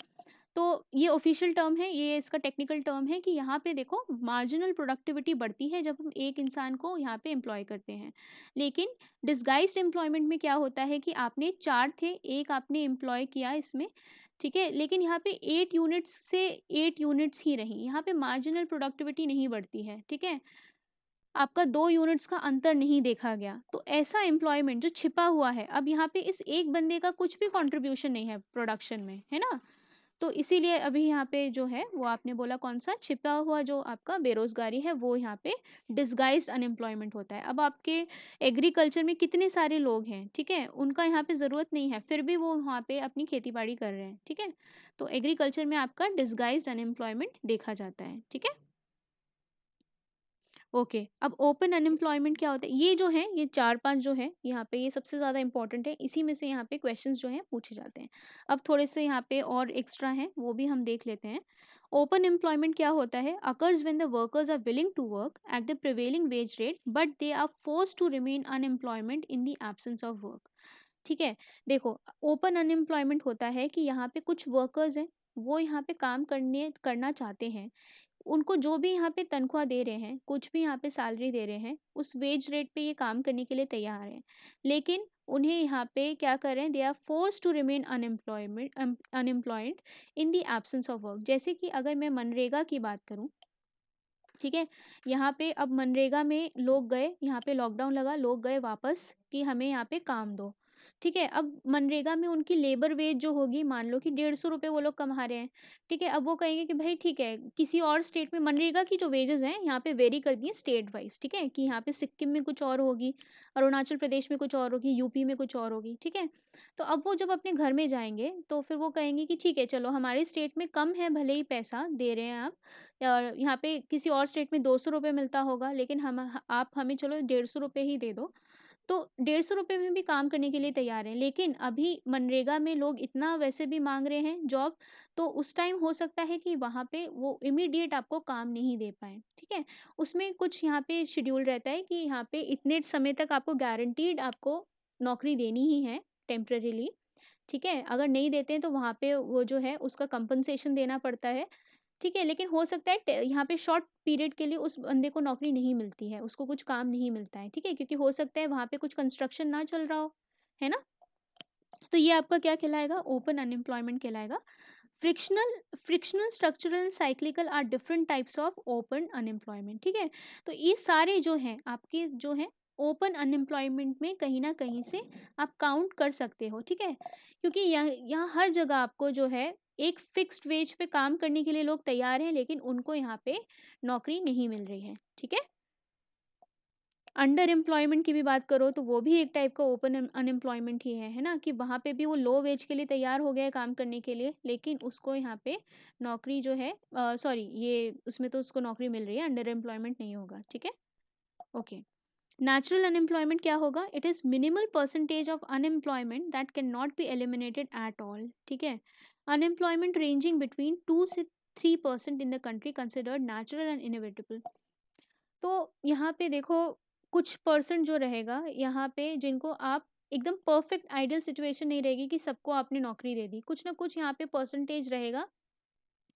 तो ये ऑफिशियल टर्म है, ये इसका टेक्निकल टर्म है कि यहाँ पे देखो मार्जिनल प्रोडक्टिविटी बढ़ती है जब हम एक इंसान को यहाँ पे एम्प्लॉय करते हैं। लेकिन डिस्गाइज्ड एम्प्लॉयमेंट में क्या होता है कि आपने 4 थे, एक आपने एम्प्लॉय किया इसमें, ठीक है? लेकिन यहाँ पे 8 यूनिट्स से 8 यूनिट्स ही रहीं, यहाँ पे मार्जिनल प्रोडक्टिविटी नहीं बढ़ती है, ठीक है? आपका 2 यूनिट्स का अंतर नहीं देखा गया। तो ऐसा एम्प्लॉयमेंट जो छिपा हुआ है, अब यहाँ पे इस एक बंदे का कुछ भी कंट्रीब्यूशन नहीं है प्रोडक्शन में, है ना? तो इसीलिए अभी यहाँ पे जो है वो आपने बोला कौन-सा छिपा हुआ जो आपका बेरोज़गारी है वो यहाँ पे डिस्गाइज्ड अनएम्प्लॉयमेंट होता है। अब आपके एग्रीकल्चर में कितने सारे लोग हैं, ठीक है? उनका यहाँ पे ज़रूरत नहीं है, फिर भी वो वहाँ पे अपनी खेती-बाड़ी कर रहे हैं, ठीक है? तो एग्रीकल्चर में आपका डिस्गाइज्ड अनएम्प्लॉयमेंट देखा जाता है, ठीक है? ओके, अब ओपन अनएम्प्लॉयमेंट क्या होता है? ये जो है, ये 4-5 जो है यहाँ पे ये सबसे ज़्यादा इंपॉर्टेंट है, इसी में से यहाँ पे क्वेश्चंस जो हैं पूछे जाते हैं। अब थोड़े से यहाँ पे और एक्स्ट्रा हैं, वो भी हम देख लेते हैं। ओपन एम्प्लॉयमेंट क्या होता है? Occurs when the workers are willing to work at the prevailing wage rate but they are forced to remain unemployment in the absence of work. ठीक है? देखो, ओपन अनएम्प्लॉयमेंट होता है कि यहाँ पे कुछ वर्कर्स हैं, वो यहाँ पे काम करना चाहते हैं, उनको जो भी यहाँ पे तनख्वाह दे रहे हैं, कुछ भी यहाँ पे सैलरी दे रहे हैं, उस वेज रेट पे ये काम करने के लिए तैयार हैं। लेकिन उन्हें यहाँ पे क्या कर रहे हैं, they are forced to remain unemployed in the absence of work. जैसे कि अगर मैं मनरेगा की बात करूँ, ठीक है? यहाँ पे अब मनरेगा में लोग गए, यहाँ पे लॉकडाउन लगा, लोग गए वापस कि हमें यहाँ पे काम दो, ठीक है? अब मनरेगा में उनकी लेबर वेज जो होगी, मान लो कि 150 रुपये वो लोग कमा रहे हैं, ठीक है? अब वो कहेंगे कि भाई ठीक है, किसी और स्टेट में मनरेगा की जो वेजेस हैं यहाँ पे वेरी करती हैं स्टेट वाइज, ठीक है? कि यहाँ पे सिक्किम में कुछ और होगी, अरुणाचल प्रदेश में कुछ और होगी, यूपी में कुछ और होगी, ठीक है? तो अब वो जब अपने घर में जाएंगे तो फिर वो कहेंगे कि ठीक है, चलो हमारे स्टेट में कम है, भले ही पैसा दे रहे हैं आप, यहाँ पे किसी और स्टेट में 200 रुपये मिलता होगा, लेकिन आप हमें चलो 150 रुपये ही दे दो। तो 150 रुपये में भी काम करने के लिए तैयार हैं, लेकिन अभी मनरेगा में लोग इतना वैसे भी मांग रहे हैं जॉब, तो उस टाइम हो सकता है कि वहाँ पे वो इमीडिएट आपको काम नहीं दे पाए, ठीक है? उसमें कुछ यहाँ पे शेड्यूल रहता है कि यहाँ पे इतने समय तक आपको गारंटीड आपको नौकरी देनी ही है टेम्परेरीली, ठीक है? अगर नहीं देते हैं तो वहाँ पे वो जो है उसका कंपनसेशन देना पड़ता है, ठीक है? लेकिन हो सकता है यहाँ पे शॉर्ट पीरियड के लिए उस बंदे को नौकरी नहीं मिलती है, उसको कुछ काम नहीं मिलता है, ठीक है? क्योंकि हो सकता है वहाँ पे कुछ कंस्ट्रक्शन ना चल रहा हो, है ना? तो ये आपका क्या कहलाएगा? ओपन अनएम्प्लॉयमेंट कहलाएगा। Frictional frictional structural and cyclical are different types of open unemployment, ठीक है? तो ये सारे जो हैं आपके जो हैं ओपन अनएम्प्लॉयमेंट में कहीं ना कहीं से आप काउंट कर सकते हो, ठीक है? क्योंकि यहाँ हर जगह आपको जो है एक फिक्स्ड वेज पे काम करने के लिए लोग तैयार हैं, लेकिन उनको यहाँ पे नौकरी नहीं मिल रही है, ठीक है? अंडर एम्प्लॉयमेंट की भी बात करो तो वो भी एक टाइप का ओपन अनएम्प्लॉयमेंट ही है ना? कि वहाँ पे भी वो लो वेज के लिए तैयार हो गया है काम करने के लिए, लेकिन उसको यहाँ पे नौकरी जो है, सॉरी, ये उसमें तो उसको नौकरी मिल रही है, अंडर एम्प्लॉयमेंट नहीं होगा, ठीक है? ओके। नेचुरल अनएम्प्लॉयमेंट क्या होगा? It is minimal percentage of unemployment that can not be eliminated at all, ठीक है? अनएम्प्लॉयमेंट रेंजिंग बिटवीन 2 से 3% in the country considered natural and inevitable. तो यहाँ पे देखो, कुछ परसेंट जो रहेगा यहाँ पे जिनको आप एकदम परफेक्ट आइडियल सिचुएशन नहीं रहेगी कि सबको आपने नौकरी दे दी, कुछ ना कुछ यहाँ पे परसेंटेज रहेगा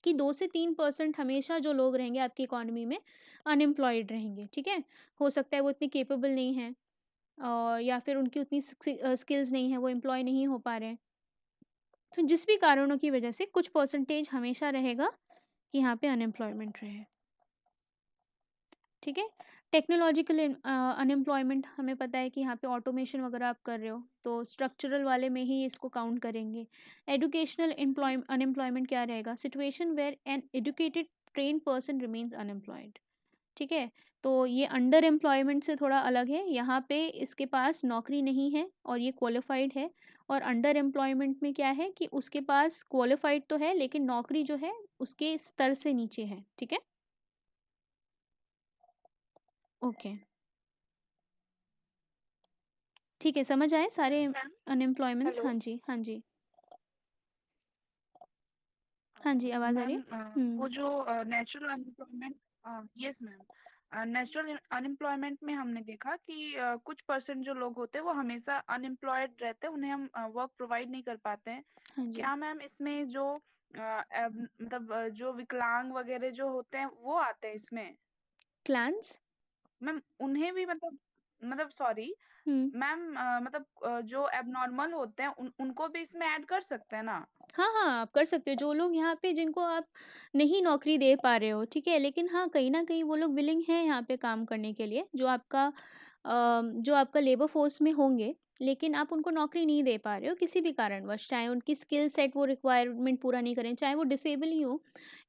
कि 2 से 3% हमेशा जो लोग रहेंगे आपकी इकोनॉमी में अनएम्प्लॉयड रहेंगे, ठीक है? हो सकता है वो इतनी केपेबल नहीं है, और या फिर उनकी उतनी स्किल्स नहीं है, वो एम्प्लॉय नहीं हो पा रहे हैं। तो जिस भी कारणों की वजह से कुछ परसेंटेज हमेशा रहेगा कि यहाँ पे अनएम्प्लॉयमेंट रहे, ठीक है? टेक्नोलॉजिकल अनएम्प्लॉयमेंट हमें पता है कि यहाँ पे ऑटोमेशन वगैरह आप कर रहे हो, तो स्ट्रक्चरल वाले में ही इसको काउंट करेंगे। एजुकेशनल अनएम्प्लॉयमेंट क्या रहेगा? Situation where an educated train person remains unemployed, ठीक है? तो ये अंडर एम्प्लॉयमेंट से थोड़ा अलग है, यहाँ पे इसके पास नौकरी नहीं है और ये क्वालिफाइड है। और अंडर एम्प्लॉयमेंट में क्या है कि उसके पास क्वालिफाइड तो है, लेकिन नौकरी जो है उसके स्तर से नीचे है, ठीक है? ओके, ठीक है, समझ आए सारे मैम अनएम्प्लॉयमेंट्स? हेलो। हाँ जी, हाँ जी। हाँ जी, आवाज़ आ रही मैम है? वो जो natural unemployment, yes ma'am, natural unemployment में हमने देखा कि कुछ परसेंट जो लोग होते हैं वो हमेशा अनएम्प्लॉयड रहते हैं, उन्हें हम वर्क प्रोवाइड नहीं कर पाते हैं। हाँ जी। क्या मैम इसमें जो मतलब जो विकलांग वगैरह जो होते हैं वो आते हैं इसमें? क्लान्स? मैम उन्हें भी मतलब सॉरी हुँ। मैम, मतलब जो एबनॉर्मल होते हैं उनको भी इसमें ऐड कर सकते हैं ना? हाँ, हाँ, आप कर सकते हो। जो लोग यहाँ पे जिनको आप नहीं नौकरी दे पा रहे हो, ठीक है? लेकिन हाँ, कहीं न कहीं वो लोग विलिंग हैं यहाँ पे काम करने के लिए, जो आपका लेबर फ़ोर्स में होंगे, लेकिन आप उनको नौकरी नहीं दे पा रहे हो किसी भी कारणवश। चाहे उनकी स्किल सेट वो रिक्वायरमेंट पूरा नहीं करें, चाहे वो डिसेबल ही हो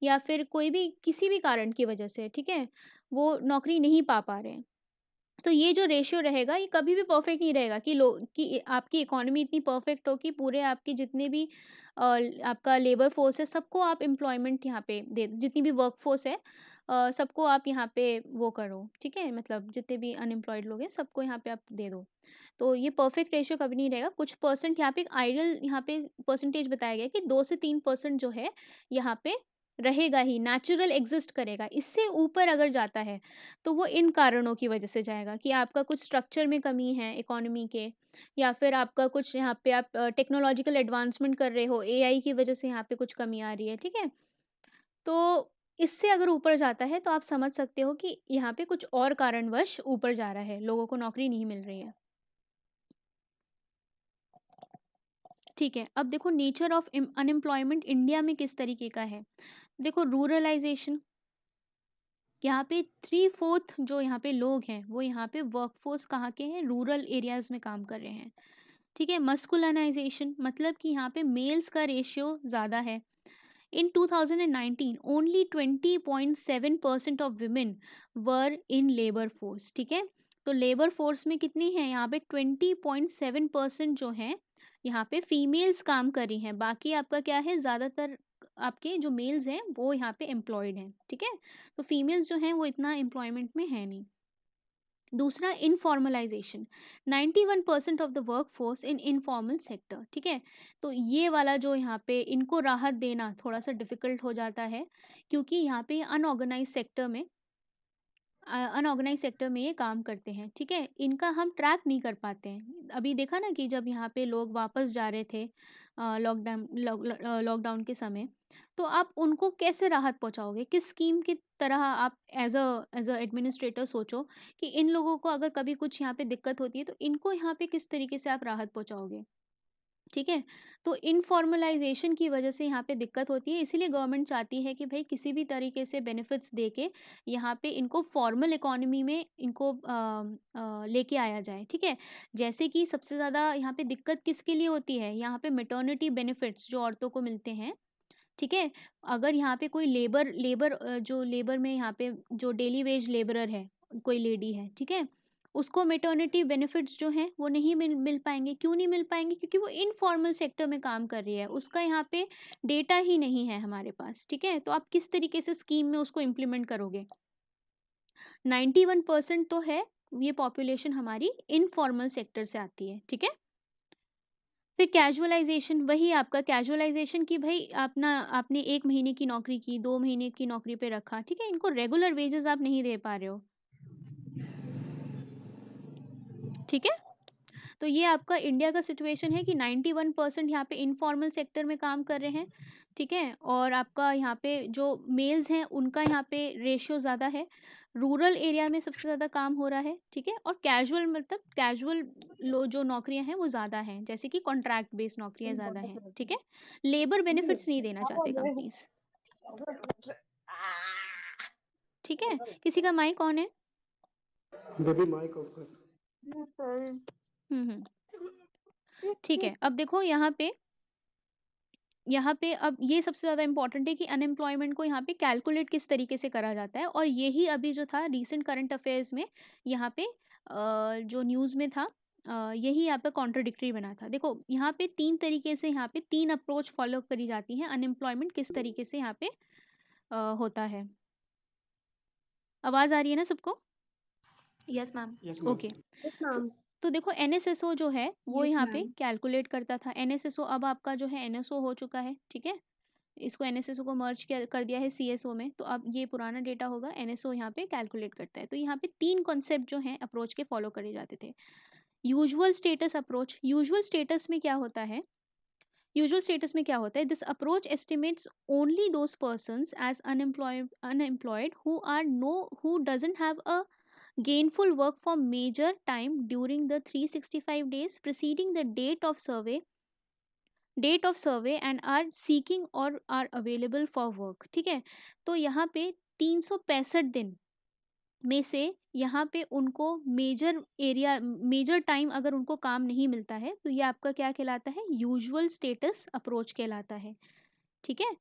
या फिर कोई भी किसी भी कारण की वजह से, ठीक है? वो नौकरी नहीं पा रहे हैं। तो ये जो रेशियो रहेगा ये कभी भी परफेक्ट नहीं रहेगा कि आपकी इकोनॉमी इतनी परफेक्ट हो कि पूरे आपके जितने भी आपका लेबर फोर्स है सबको आप एम्प्लॉयमेंट यहाँ पे दे दो, जितनी भी वर्क फोर्स है सबको आप यहाँ पे वो करो, ठीक है? मतलब जितने भी अनएम्प्लॉयड लोग हैं सबको यहाँ पे आप दे दो। तो ये परफेक्ट रेशियो कभी नहीं रहेगा। कुछ परसेंट यहाँ पे एक आइडियल यहाँ पे परसेंटेज बताया गया है कि 2 से 3% जो है यहाँ पे रहेगा ही, नेचुरल एग्जिस्ट करेगा। इससे ऊपर अगर जाता है तो वो इन कारणों की वजह से जाएगा कि आपका कुछ स्ट्रक्चर में कमी है इकोनॉमी के, या फिर आपका कुछ यहाँ पे आप टेक्नोलॉजिकल एडवांसमेंट कर रहे हो, एआई की वजह से यहाँ पे कुछ कमी आ रही है, ठीक है? तो इससे अगर ऊपर जाता है तो आप समझ सकते हो कि यहाँ पे कुछ और कारणवश ऊपर जा रहा है, लोगों को नौकरी नहीं मिल रही है। ठीक है, अब देखो नेचर ऑफ अनएम्प्लॉयमेंट इंडिया में किस तरीके का है। देखो रूरलाइजेशन, यहाँ पे 3/4 जो यहाँ पे लोग हैं वो यहाँ पे वर्कफोर्स कहाँ के हैं, रूरल एरियाज में काम कर रहे हैं, ठीक है। मस्कुलिनाइजेशन मतलब कि यहाँ पे मेल्स का रेशियो ज़्यादा है। इन 2019 only 20.7% of women were in labour force, ठीक है। तो लेबर फोर्स में कितनी है यहाँ पे 20.7% जो है यहाँ पे फीमेल्स काम कर रही हैं, बाकी आपका क्या है ज़्यादातर आपके जो मेल्स हैं वो यहाँ पे एम्प्लॉयड हैं, ठीक है। तो फीमेल्स जो हैं वो इतना एम्प्लॉयमेंट में है नहीं। दूसरा informalisation, 91% of the work force in informal sector, ठीक है। तो ये वाला जो यहाँ पे इनको राहत देना थोड़ा सा डिफिकल्ट हो जाता है, क्योंकि यहाँ पे अनऑर्गेनाइज सेक्टर में ये काम करते हैं, ठीक है। इनका हम ट्रैक नहीं कर पाते हैं। अभी देखा ना कि जब यहाँ पे लोग वापस जा रहे थे लॉकडाउन के समय, तो आप उनको कैसे राहत पहुँचाओगे? किस स्कीम की तरह आप एज़ अ एडमिनिस्ट्रेटर सोचो कि इन लोगों को अगर कभी कुछ यहाँ पे दिक्कत होती है, तो इनको यहाँ पे किस तरीके से आप राहत पहुँचाओगे? ठीक है? तो इनफॉर्मलाइज़ेशन की वजह से यहाँ पे दिक्कत होती है, इसीलिए गवर्नमेंट चाहती है कि भई किसी भी तरीके से बेनिफिट्स देके यहाँ पे इनको फॉर्मल इकोनॉमी में इनको लेके आया जाए, ठीक है? जैसे कि सबसे ज़्यादा यहाँ पे दिक्कत किसके लिए होती है? यहाँ पे मैटरनिटी बेनिफिट्स जो औरतों को मिलते हैं, ठीक है? अगर यहाँ पे कोई जो लेबर में यहाँ पे जो डेली वेज लेबरर है, कोई लेडी है, ठीक है? उसको मैटरनिटी बेनिफिट्स जो हैं वो नहीं मिल मिल पाएँगे। क्यों नहीं मिल पाएँगे? क्योंकि वो इनफॉर्मल सेक्टर में काम कर रही है, उसका यहाँ पे डेटा ही नहीं है हमारे पास, ठीक है? तो आप किस तरीके से स्कीम में उसको इम्प्लीमेंट करोगे? 91% तो है, ये पॉपुलेशन हमारी इनफॉर्मल सेक्टर से आती है, ठीक है? फिर कैजुअलाइज़ेशन, वही आपका कैजुअलाइज़ेशन कि भई आपने 1 महीने की नौकरी की, 2 महीने की नौकरी पे रखा, ठीक है? इनको रेगुलर वेजेस आप नहीं दे पा रहे हो, ठीक है? तो ये आपका इंडिया का सिचुएशन है कि 91% यहाँ पे इनफॉर्मल सेक्टर में काम कर रहे हैं, ठीक है? और आपका यहाँ पे जो मेल्स हैं उनका यहाँ पे रेशियो ज़्यादा है। रूरल एरिया में सबसे ज़्यादा काम हो रहा है, ठीक है? और कैजुअल लो जो नौकरियाँ हैं वो ज़्यादा हैं, जैसे कि कॉन्ट्रैक्ट बेस्ड नौकरियाँ ज़्यादा हैं, ठीक है? लेबर बेनिफिट्स नहीं देना चाहते कंपनीज़, ठीक है? किसी का माइक ऑन है? बेबी माइक ऑफ कर। हुँ, हुँ। ठीक है, अब देखो यहाँ पे अब ये सबसे ज़्यादा इम्पोर्टेंट है कि अनएम्प्लॉयमेंट को यहाँ पे कैलकुलेट किस तरीके से करा जाता है, और यही अभी जो था रीसेंट करंट अफेयर्स में यहाँ पे जो न्यूज़ में था, यही यहाँ पे कॉन्ट्रडिक्टरी बना था। देखो यहाँ पे 3 तरीके से यहाँ पे 3 अप्रोच फॉलो करी जाती हैं, अनएम्प्लॉयमेंट किस तरीके से यहाँ पे होता है। आवाज़ आ रही है ना सबको? Yes ma'am. Yes ma'am. Okay. Yes तो मैम। तो देखो एनएसएसओ जो है वो यस यहाँ पे मैम। कैलकुलेट करता था। एनएसएसओ अब आपका जो है एनएसओ हो चुका है, ठीक है? इसको एनएसएसओ को मर्ज कर दिया है सीएसओ में, तो अब ये पुराना डेटा होगा, एनएसओ यहाँ पे कैलकुलेट करता है। तो यहाँ पे 3 कॉन्सेप्ट जो हैं अप्रोच के फॉलो करे जाते थे। Usual status approach, usual status में क्या होता है यूजुअल स्टेटस में क्या होता है, this approach estimates only those persons as unemployed who doesn't have a gainful work for major time during the 365 days preceding the date of survey and are seeking or are available for work। ठीक है, तो यहाँ पे 365 दिन में से यहाँ पे उनको मेजर टाइम अगर उनको काम नहीं मिलता है तो ये आपका क्या कहलाता है, यूजुअल स्टेटस अप्रोच कहलाता है। ठीक है,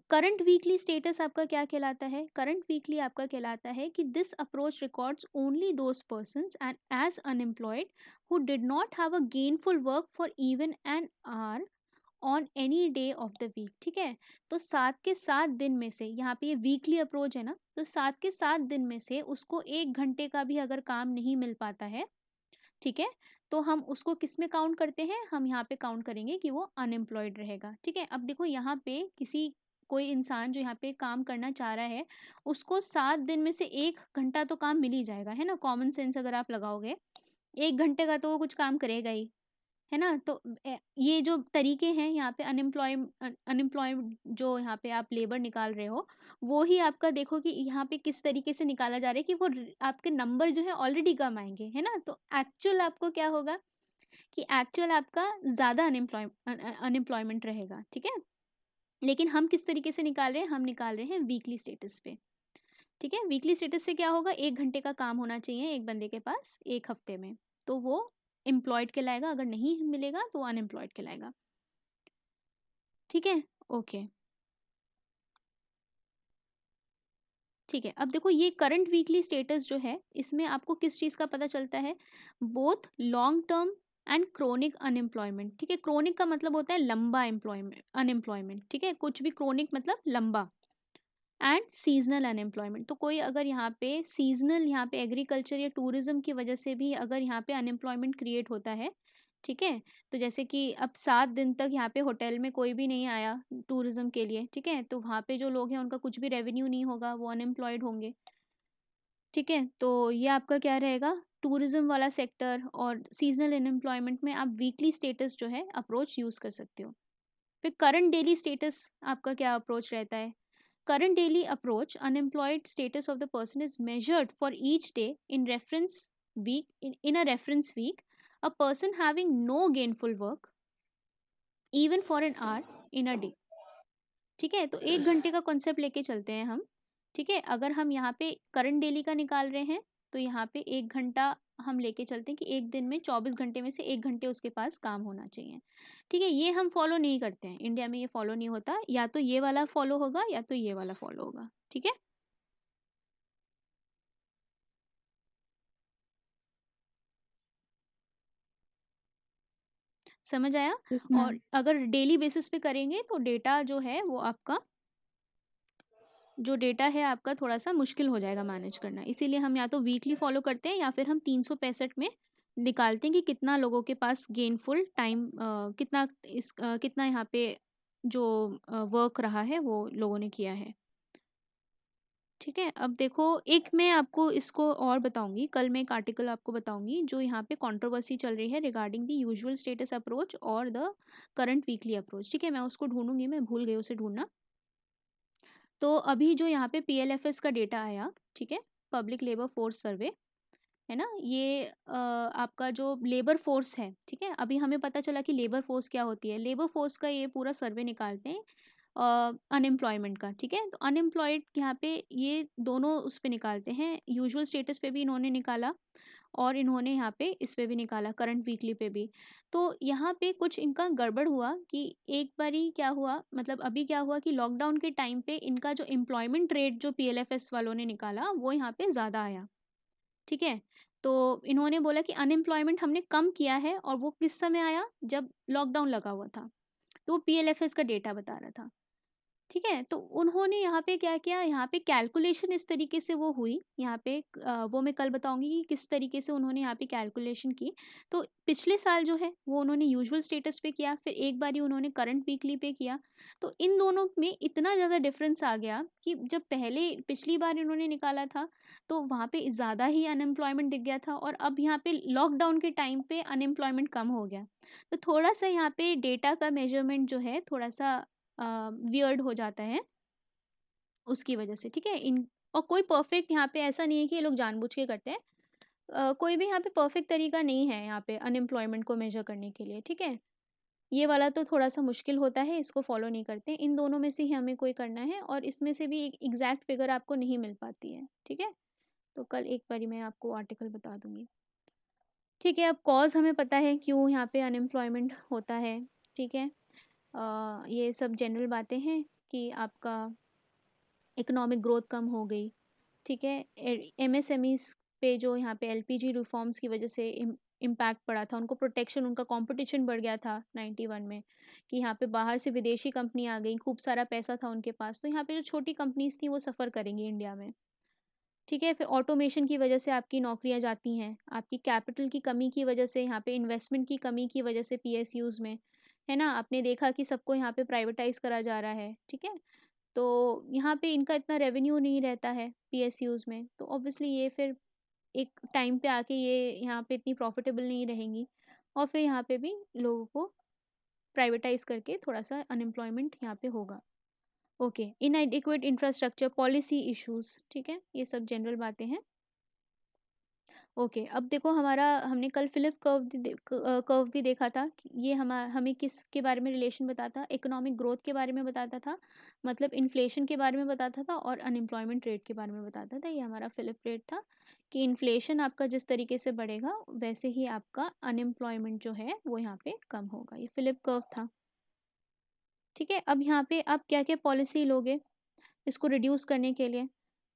करंट वीकली स्टेटस आपका क्या कहलाता है, करंट वीकली आपका कहलाता है कि this approach records only those persons and as unemployed who did not have a gainful work for even an hour on any day of the week. ठीक है, तो 7 के 7 दिन में से, यहाँ पे ये वीकली अप्रोच है ना, तो 7 के 7 दिन में से उसको 1 घंटे का भी अगर काम नहीं मिल पाता है, ठीक है, तो हम उसको किस में काउंट करते हैं, हम यहाँ पे काउंट करेंगे कि वो अनएम्प्लॉयड रहेगा। ठीक है, अब देखो यहाँ पे कोई इंसान जो यहाँ पे काम करना चाह रहा है, उसको 7 दिन में से 1 घंटा तो काम मिल ही जाएगा, है ना, कॉमन सेंस अगर आप लगाओगे 1 घंटे का तो वो कुछ काम करेगा ही, है ना। तो ये जो तरीके हैं यहाँ पे अनएम्प्लॉयड जो यहाँ पे आप लेबर निकाल रहे हो, वो ही आपका देखो कि यहाँ पे किस तरीके से निकाला जा रहा है कि वो आपके नंबर जो है ऑलरेडी कम आएंगे, है ना। तो एक्चुअल आपको क्या होगा कि एक्चुअल आपका ज़्यादा अनएम्प्लॉयमेंट रहेगा। ठीक है, लेकिन हम किस तरीके से निकाल रहे हैं, हम निकाल रहे हैं वीकली स्टेटस पे। ठीक है, वीकली स्टेटस से क्या होगा, 1 घंटे का काम होना चाहिए एक बंदे के पास 1 हफ्ते में, तो वो एम्प्लॉयड कहलाएगा, अगर नहीं मिलेगा तो अनएम्प्लॉयड कहलाएगा। ठीक है, ओके, ठीक है। अब देखो ये करंट वीकली स्टेटस जो है, इसमें आपको किस चीज़ का पता चलता है, both long term and chronic unemployment. ठीक है, क्रोनिक का मतलब होता है लंबा अनएम्प्लॉयमेंट। ठीक है, कुछ भी क्रोनिक मतलब लंबा, एंड सीजनल अनएम्प्लॉयमेंट। तो कोई अगर यहाँ पे सीजनल, यहाँ पे एग्रीकल्चर या टूरिज्म की वजह से भी अगर यहाँ पे अनएम्प्लॉयमेंट क्रिएट होता है, ठीक है, तो जैसे कि अब 7 दिन तक यहाँ पे होटल में कोई भी नहीं आया टूरिज्म के लिए, ठीक है, तो वहाँ पे जो लोग हैं उनका कुछ भी रेवेन्यू नहीं होगा, वो अनएम्प्लॉयड होंगे। ठीक है, तो ये आपका क्या रहेगा, टूरिज्म वाला सेक्टर और सीजनल अनएम्प्लॉयमेंट में आप वीकली स्टेटस जो है अप्रोच यूज़ कर सकते हो। फिर करंट डेली स्टेटस आपका क्या अप्रोच रहता है, current daily approach unemployed status of the person is measured for each day in a reference week, a person having no gainful work even for an hour in a day। ठीक है, तो 1 घंटे का concept लेके चलते हैं हम। ठीक है, अगर हम यहाँ पे करंट डेली का निकाल रहे हैं तो यहाँ पे 1 घंटा हम लेके चलते हैं कि एक दिन में 24 घंटे में से 1 घंटे उसके पास काम होना चाहिए। ठीक है, ये हम फॉलो नहीं करते हैं, इंडिया में ये फॉलो नहीं होता, या तो ये वाला फॉलो होगा या तो ये वाला फॉलो होगा। ठीक है, समझ आया। यस और मैम। अगर डेली बेसिस पे करेंगे तो डेटा जो है वो आपका जो डेटा है आपका थोड़ा सा मुश्किल हो जाएगा मैनेज करना, इसीलिए हम या तो वीकली फॉलो करते हैं या फिर हम 365 में निकालते हैं कि कितना लोगों के पास गेनफुल टाइम कितना यहाँ पे जो वर्क रहा है वो लोगों ने किया है। ठीक है, अब देखो एक मैं आपको इसको और बताऊंगी, कल मैं एक आर्टिकल आपको बताऊंगी जो यहाँ पे कंट्रोवर्सी चल रही है regarding the usual status approach और द करंट वीकली अप्रोच। ठीक है, मैं उसको ढूंढूंगी, मैं भूल गई उसे ढूंढना। तो अभी जो यहाँ पे PLFS का डेटा आया, ठीक है, पब्लिक लेबर फोर्स सर्वे, है ना, ये आपका जो लेबर फोर्स है, ठीक है, अभी हमें पता चला कि लेबर फोर्स क्या होती है। लेबर फोर्स का ये पूरा सर्वे निकालते हैं अनएम्प्लॉयमेंट का। ठीक है, तो अनएम्प्लॉयड यहाँ पे ये दोनों उस पे निकालते हैं, यूजुअल स्टेटस पे भी इन्होंने निकाला और इन्होंने यहाँ पे इस पे भी निकाला, करंट वीकली पे भी। तो यहाँ पे कुछ इनका गड़बड़ हुआ कि एक बारी क्या हुआ, मतलब अभी क्या हुआ कि लॉकडाउन के टाइम पे इनका जो एम्प्लॉयमेंट रेट जो PLFS वालों ने निकाला वो यहाँ पे ज़्यादा आया। ठीक है, तो इन्होंने बोला कि अनएम्प्लॉयमेंट हमने कम किया है, और वो किस समय आया, जब लॉकडाउन लगा हुआ था, तो वो PLFS का डेटा बता रहा था। ठीक है? तो उन्होंने यहाँ पे क्या किया, यहाँ पे कैलकुलेशन इस तरीके से वो हुई, यहाँ पे वो मैं कल बताऊँगी कि किस तरीके से उन्होंने यहाँ पे कैलकुलेशन की। तो पिछले साल जो है वो उन्होंने यूजुअल स्टेटस पे किया, फिर एक बारी उन्होंने करंट वीकली पे किया। तो इन दोनों में इतना ज़्यादा डिफरेंस आ गया कि जब पहले पिछली बार इन्होंने निकाला था तो वहाँ पे ज़्यादा ही अनएम्प्लॉयमेंट दिख गया था, और अब यहाँ पे लॉकडाउन के टाइम पे अनएम्प्लॉयमेंट कम हो गया। तो थोड़ा-सा यहाँ पे डेटा का मेजरमेंट जो है थोड़ा-सा वियर्ड हो जाता है उसकी वजह से, ठीक है? इन और कोई परफेक्ट यहाँ पे ऐसा नहीं है कि ये लोग जानबूझ के करते हैं। कोई भी यहाँ पे परफेक्ट तरीका नहीं है यहाँ पे अनएम्प्लॉयमेंट को मेजर करने के लिए, ठीक है? ये वाला तो थोड़ा-सा मुश्किल होता है, इसको फॉलो नहीं करते। इन दोनों में से ही हमें कोई करना है, और इसमें से भी एक एग्ज़ैक्ट फिगर आपको नहीं मिल पाती है, ठीक है? तो कल एक बारी मैं आपको आर्टिकल बता दूँगी। ठीक है, अब कॉज़ हमें पता है क्यों यहाँ पे अनएम्प्लॉयमेंट होता है, ठीक है? ये सब जनरल बातें हैं कि आपका इकोनॉमिक ग्रोथ कम हो गई, ठीक है? एमएसएमईज़ पे जो यहाँ पे एलपीजी रिफॉर्म्स की वजह से इम्पैक्ट पड़ा था, उनको प्रोटेक्शन, उनका कंपटीशन बढ़ गया था 91 में, कि यहाँ पे बाहर से विदेशी कंपनी आ गई, खूब सारा पैसा था उनके पास, तो यहाँ पे जो छोटी कंपनीज़ थी वो सफ़र करेंगी इंडिया में, ठीक है? फिर ऑटोमेशन की वजह से आपकी नौकरियाँ जाती हैं, आपकी कैपिटल की कमी की वजह से, यहाँ पे इन्वेस्टमेंट की कमी की वजह से पीएसयूज़ में, है ना? आपने देखा कि सबको यहाँ पे प्राइवेटाइज़ करा जा रहा है, ठीक है? तो यहाँ पे इनका इतना रेवेन्यू नहीं रहता है पीएसयूज़ में, तो ऑब्वियसली ये फिर एक टाइम पे आके ये यहाँ पे इतनी प्रॉफिटेबल नहीं रहेंगी, और फिर यहाँ पे भी लोगों को प्राइवेटाइज़ करके थोड़ा-सा अनएम्प्लॉयमेंट यहाँ पे होगा। ओके, इनएडिक्वेट इंफ्रास्ट्रक्चर, पॉलिसी इश्यूज़, ठीक है? ये सब जनरल बातें हैं। ओके, अब देखो हमने कल फिलिप कर्व भी देखा था कि ये हमें किसके बारे में रिलेशन बताता, इकोनॉमिक ग्रोथ के बारे में बताता था, मतलब इन्फ्लेशन के बारे में बताता था, और अनएम्प्लॉयमेंट रेट के बारे में बताता था। ये हमारा फिलिप रेट था कि इन्फ्लेशन आपका जिस तरीके से बढ़ेगा वैसे ही आपका अनएम्प्लॉयमेंट जो है वो यहाँ पे कम होगा। ये फिलिप कर्व था, ठीक है? अब यहाँ पे आप क्या क्या पॉलिसी लोगे इसको रिड्यूस करने के लिए?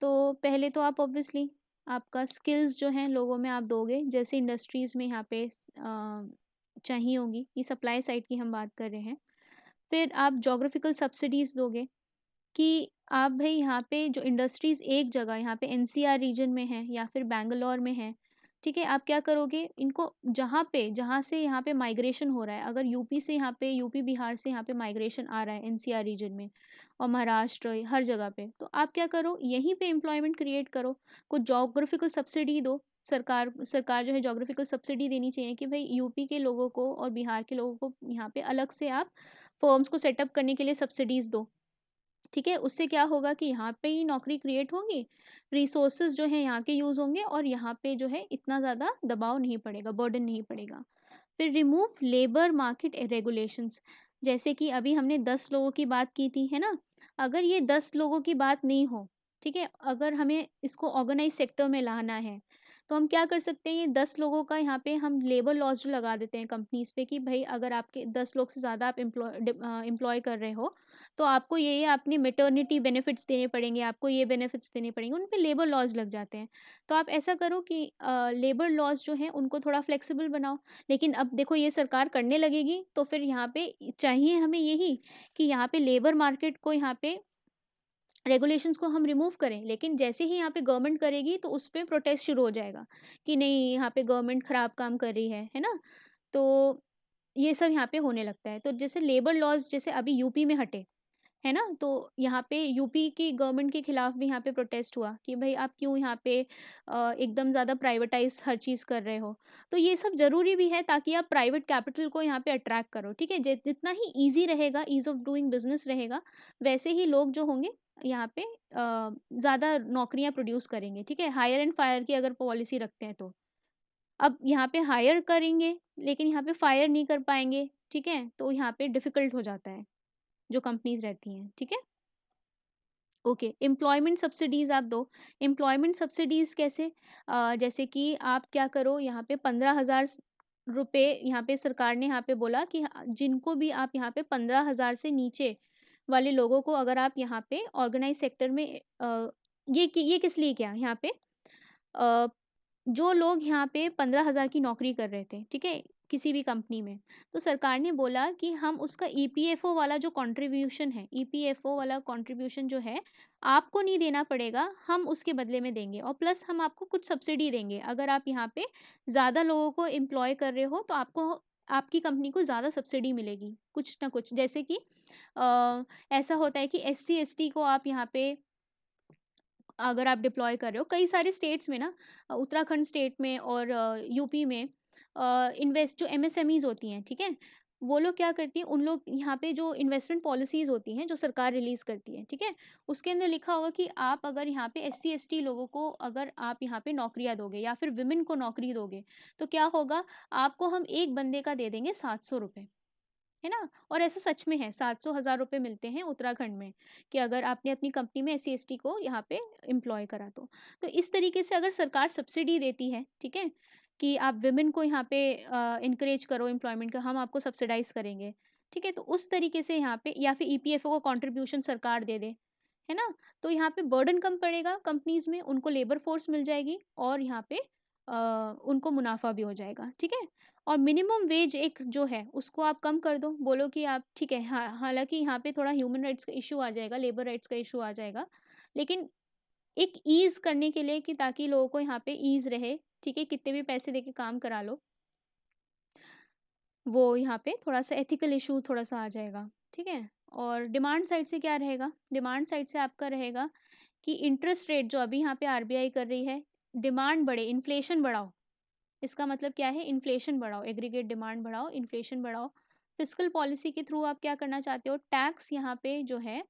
तो पहले तो आप ऑब्वियसली आपका स्किल्स जो हैं लोगों में आप दोगे, जैसे इंडस्ट्रीज़ में यहाँ पे चाहिए होंगी, ये सप्लाई साइड की हम बात कर रहे हैं। फिर आप ज्योग्राफिकल सब्सिडीज़ दोगे कि आप भई यहाँ पे जो इंडस्ट्रीज़ एक जगह यहाँ पे एनसीआर रीजन में है या फिर बैंगलोर में है, ठीक है? आप क्या करोगे, इनको जहाँ से यहाँ पे माइग्रेशन हो रहा है, अगर यूपी से यहाँ पे, यूपी बिहार से यहाँ पे माइग्रेशन आ रहा है एनसीआर रीजन में, और महाराष्ट्र हर जगह पे, तो आप क्या करो, यहीं पे एम्प्लॉयमेंट क्रिएट करो, कुछ ज्योग्राफिकल सब्सिडी दो। सरकार जो है ज्योग्राफिकल सब्सिडी देनी चाहिए कि भाई यूपी के लोगों को और बिहार के लोगों को यहाँ पे अलग से आप फर्म्स को सेटअप करने के लिए सब्सिडीज़ दो, ठीक है? उससे क्या होगा कि यहाँ पे ही नौकरी क्रिएट होगी, रिसोर्सेज जो हैं यहाँ के यूज़ होंगे, और यहाँ पे जो है इतना ज़्यादा दबाव नहीं पड़ेगा, बर्डन नहीं पड़ेगा। फिर रिमूव लेबर मार्केट रेगुलेशंस, जैसे कि अभी हमने 10 लोगों की बात की थी, है ना? अगर ये 10 लोगों की बात नहीं हो, ठीक है? अगर हमें इसको ऑर्गेनाइज़ सेक्टर में लाना है, तो हम क्या कर सकते हैं, ये 10 लोगों का यहाँ पे हम लेबर लॉज़ जो लगा देते हैं कंपनीज़ पे कि भई अगर आपके 10 लोग से ज़्यादा आप एम्प्लॉय कर रहे हो, तो आपको ये आपने मैटरनिटी बेनिफिट्स देने पड़ेंगे, आपको ये बेनिफिट्स देने पड़ेंगे, उन पे लेबर लॉज़ लग जाते हैं। तो आप ऐसा करो कि लेबर लॉज़ जो हैं उनको थोड़ा फ्लेक्सिबल बनाओ। लेकिन अब देखो ये सरकार करने लगेगी, तो फिर यहाँ पे चाहिए हमें यही कि यहाँ पे लेबर मार्केट को, यहाँ पे रेगुलेशंस को हम रिमूव करें, लेकिन जैसे ही यहाँ पे गवर्नमेंट करेगी तो उस पे प्रोटेस्ट शुरू हो जाएगा कि नहीं, यहाँ पे गवर्नमेंट ख़राब काम कर रही है ना? तो ये सब यहाँ पे होने लगता है। तो जैसे लेबर लॉज़ जैसे अभी यूपी में हटे, है ना? तो यहाँ पे यूपी की गवर्नमेंट के खिलाफ भी यहाँ पे प्रोटेस्ट हुआ कि भई आप क्यों यहाँ पे एकदम ज़्यादा प्राइवेटाइज़ हर चीज़ कर रहे हो। तो ये सब ज़रूरी भी है ताकि आप प्राइवेट कैपिटल को यहाँ पे अट्रैक्ट करो, ठीक है? जितना ही ईज़ी रहेगा, ईज़ ऑफ डूइंग बिज़नेस रहेगा, वैसे ही लोग जो होंगे यहाँ पे ज़्यादा नौकरियाँ प्रोड्यूस करेंगे, ठीक है? हायर एंड फायर की अगर पॉलिसी रखते हैं तो। अब यहाँ पे हायर करेंगे, लेकिन यहाँ पे फायर नहीं कर पाएँगे, ठीक है? तो यहाँ पे डिफ़िकल्ट हो जाता है, जो कंपनीज़ रहती हैं, ठीक है? ओके, एम्प्लॉयमेंट सब्सिडीज़ आप दो। एम्प्लॉयमेंट सब्सिडीज़ कैसे? जैसे कि आप क्या करो, यहाँ पे 15,000 रुपए यहाँ पे सरकार ने यहाँ पे बोला कि जिनको भी आप यहाँ पे 15,000 से नीचे वाले लोगों को अगर आप यहाँ पे ऑर्गेनाइज़ सेक्टर में ये किस लिए किया यहाँ पे, अ, जो लोग यहाँ पे 15,000 की नौकरी कर रहे थे, ठीक है? किसी भी कंपनी में, तो सरकार ने बोला कि हम उसका ईपीएफओ वाला जो कंट्रीब्यूशन है, ईपीएफओ वाला कंट्रीब्यूशन जो है, आपको नहीं देना पड़ेगा, हम उसके बदले में देंगे और प्लस हम आपको कुछ सब्सिडी देंगे। अगर आप यहाँ पे ज़्यादा लोगों को एम्प्लॉय कर रहे हो, तो आपको आपकी कंपनी को ज़्यादा सब्सिडी मिलेगी, कुछ ना कुछ। जैसे कि ऐसा होता है कि एससी, एसटी को आप यहाँ पे अगर आप डिप्लॉय कर रहे हो, कई सारे स्टेट्स में ना, उत्तराखंड स्टेट में और यूपी में इन्वेस्ट जो एमएसएमईज़ होती हैं, ठीक है? वो लोग क्या करती हैं, उन लोग यहाँ पे जो इन्वेस्टमेंट पॉलिसीज़ होती हैं, जो सरकार रिलीज़ करती है, ठीक है? उसके अंदर लिखा होगा कि आप अगर यहाँ पे एससी, एसटी लोगों को अगर आप यहाँ पे नौकरियाँ दोगे या फिर वुमेन को नौकरी दोगे, तो क्या होगा, आपको हम एक बंदे का दे देंगे 700 रुपए। है ना? और ऐसा सच में है, 700 हज़ार रुपए मिलते हैं उत्तराखंड में, कि अगर आपने अपनी कंपनी में एससी एसटी को यहाँ पे एम्प्लॉय करा तो। तो इस तरीके से अगर सरकार सब्सिडी देती है, ठीक है? कि आप वुमेन को यहाँ पे एनकरेज करो एम्प्लॉयमेंट का, हम आपको सब्सिडाइज़ करेंगे, ठीक है? तो उस तरीके से यहाँ पे, या फिर ईपीएफओ को कंट्रीब्यूशन सरकार दे दे, है ना? तो यहाँ पे बर्डन कम पड़ेगा कंपनीज़ में, उनको लेबर फ़ोर्स मिल जाएगी और यहाँ पे उनको मुनाफ़ा भी हो जाएगा, ठीक है? और मिनिमम वेज एक जो है उसको आप कम कर दो, बोलो कि आप ठीक है, हाँ, हालाँकि यहाँ पे थोड़ा ह्यूमन राइट्स का इश्यू आ जाएगा, लेबर राइट्स का इश्यू आ जाएगा, लेकिन एक ईज़ करने के लिए, कि ताकि लोगों को यहाँ पे ईज़ रहे, ठीक है? कितने भी पैसे देके काम करा लो, वो यहाँ पे थोड़ा-सा एथिकल इश्यू थोड़ा-सा आ जाएगा, ठीक है? और डिमांड साइड से क्या रहेगा? डिमांड साइड से आपका रहेगा कि इंटरेस्ट रेट जो अभी यहाँ पे आरबीआई कर रही है, डिमांड बढ़े, इन्फ्लेशन बढ़ाओ। इसका मतलब क्या है? इन्फ्लेशन बढ़ाओ, एग्रीगेट डिमांड बढ़ाओ, इन्फ्लेशन बढ़ाओ। फिस्कल पॉलिसी के थ्रू आप क्या करना चाहते हो? टैक्स यहाँ पे जो है,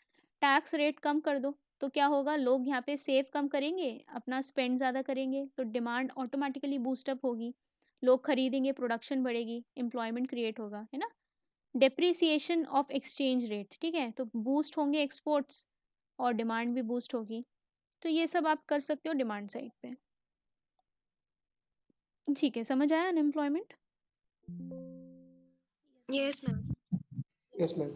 टैक्स रेट कम कर दो। तो क्या होगा? लोग यहाँ पे सेव कम करेंगे, अपना स्पेंड ज़्यादा करेंगे, तो डिमांड ऑटोमेटिकली बूस्ट अप होगी। लोग खरीदेंगे, प्रोडक्शन बढ़ेगी, एम्प्लॉयमेंट क्रिएट होगा, है ना? डेप्रिसिएशन ऑफ एक्सचेंज रेट, ठीक है? तो बूस्ट होंगे एक्सपोर्ट्स और डिमांड भी बूस्ट होगी। तो ये सब आप कर सकते हो डिमांड साइड पे। ठीक है, समझ आया unemployment? Yes ma'am. Yes, ma'am.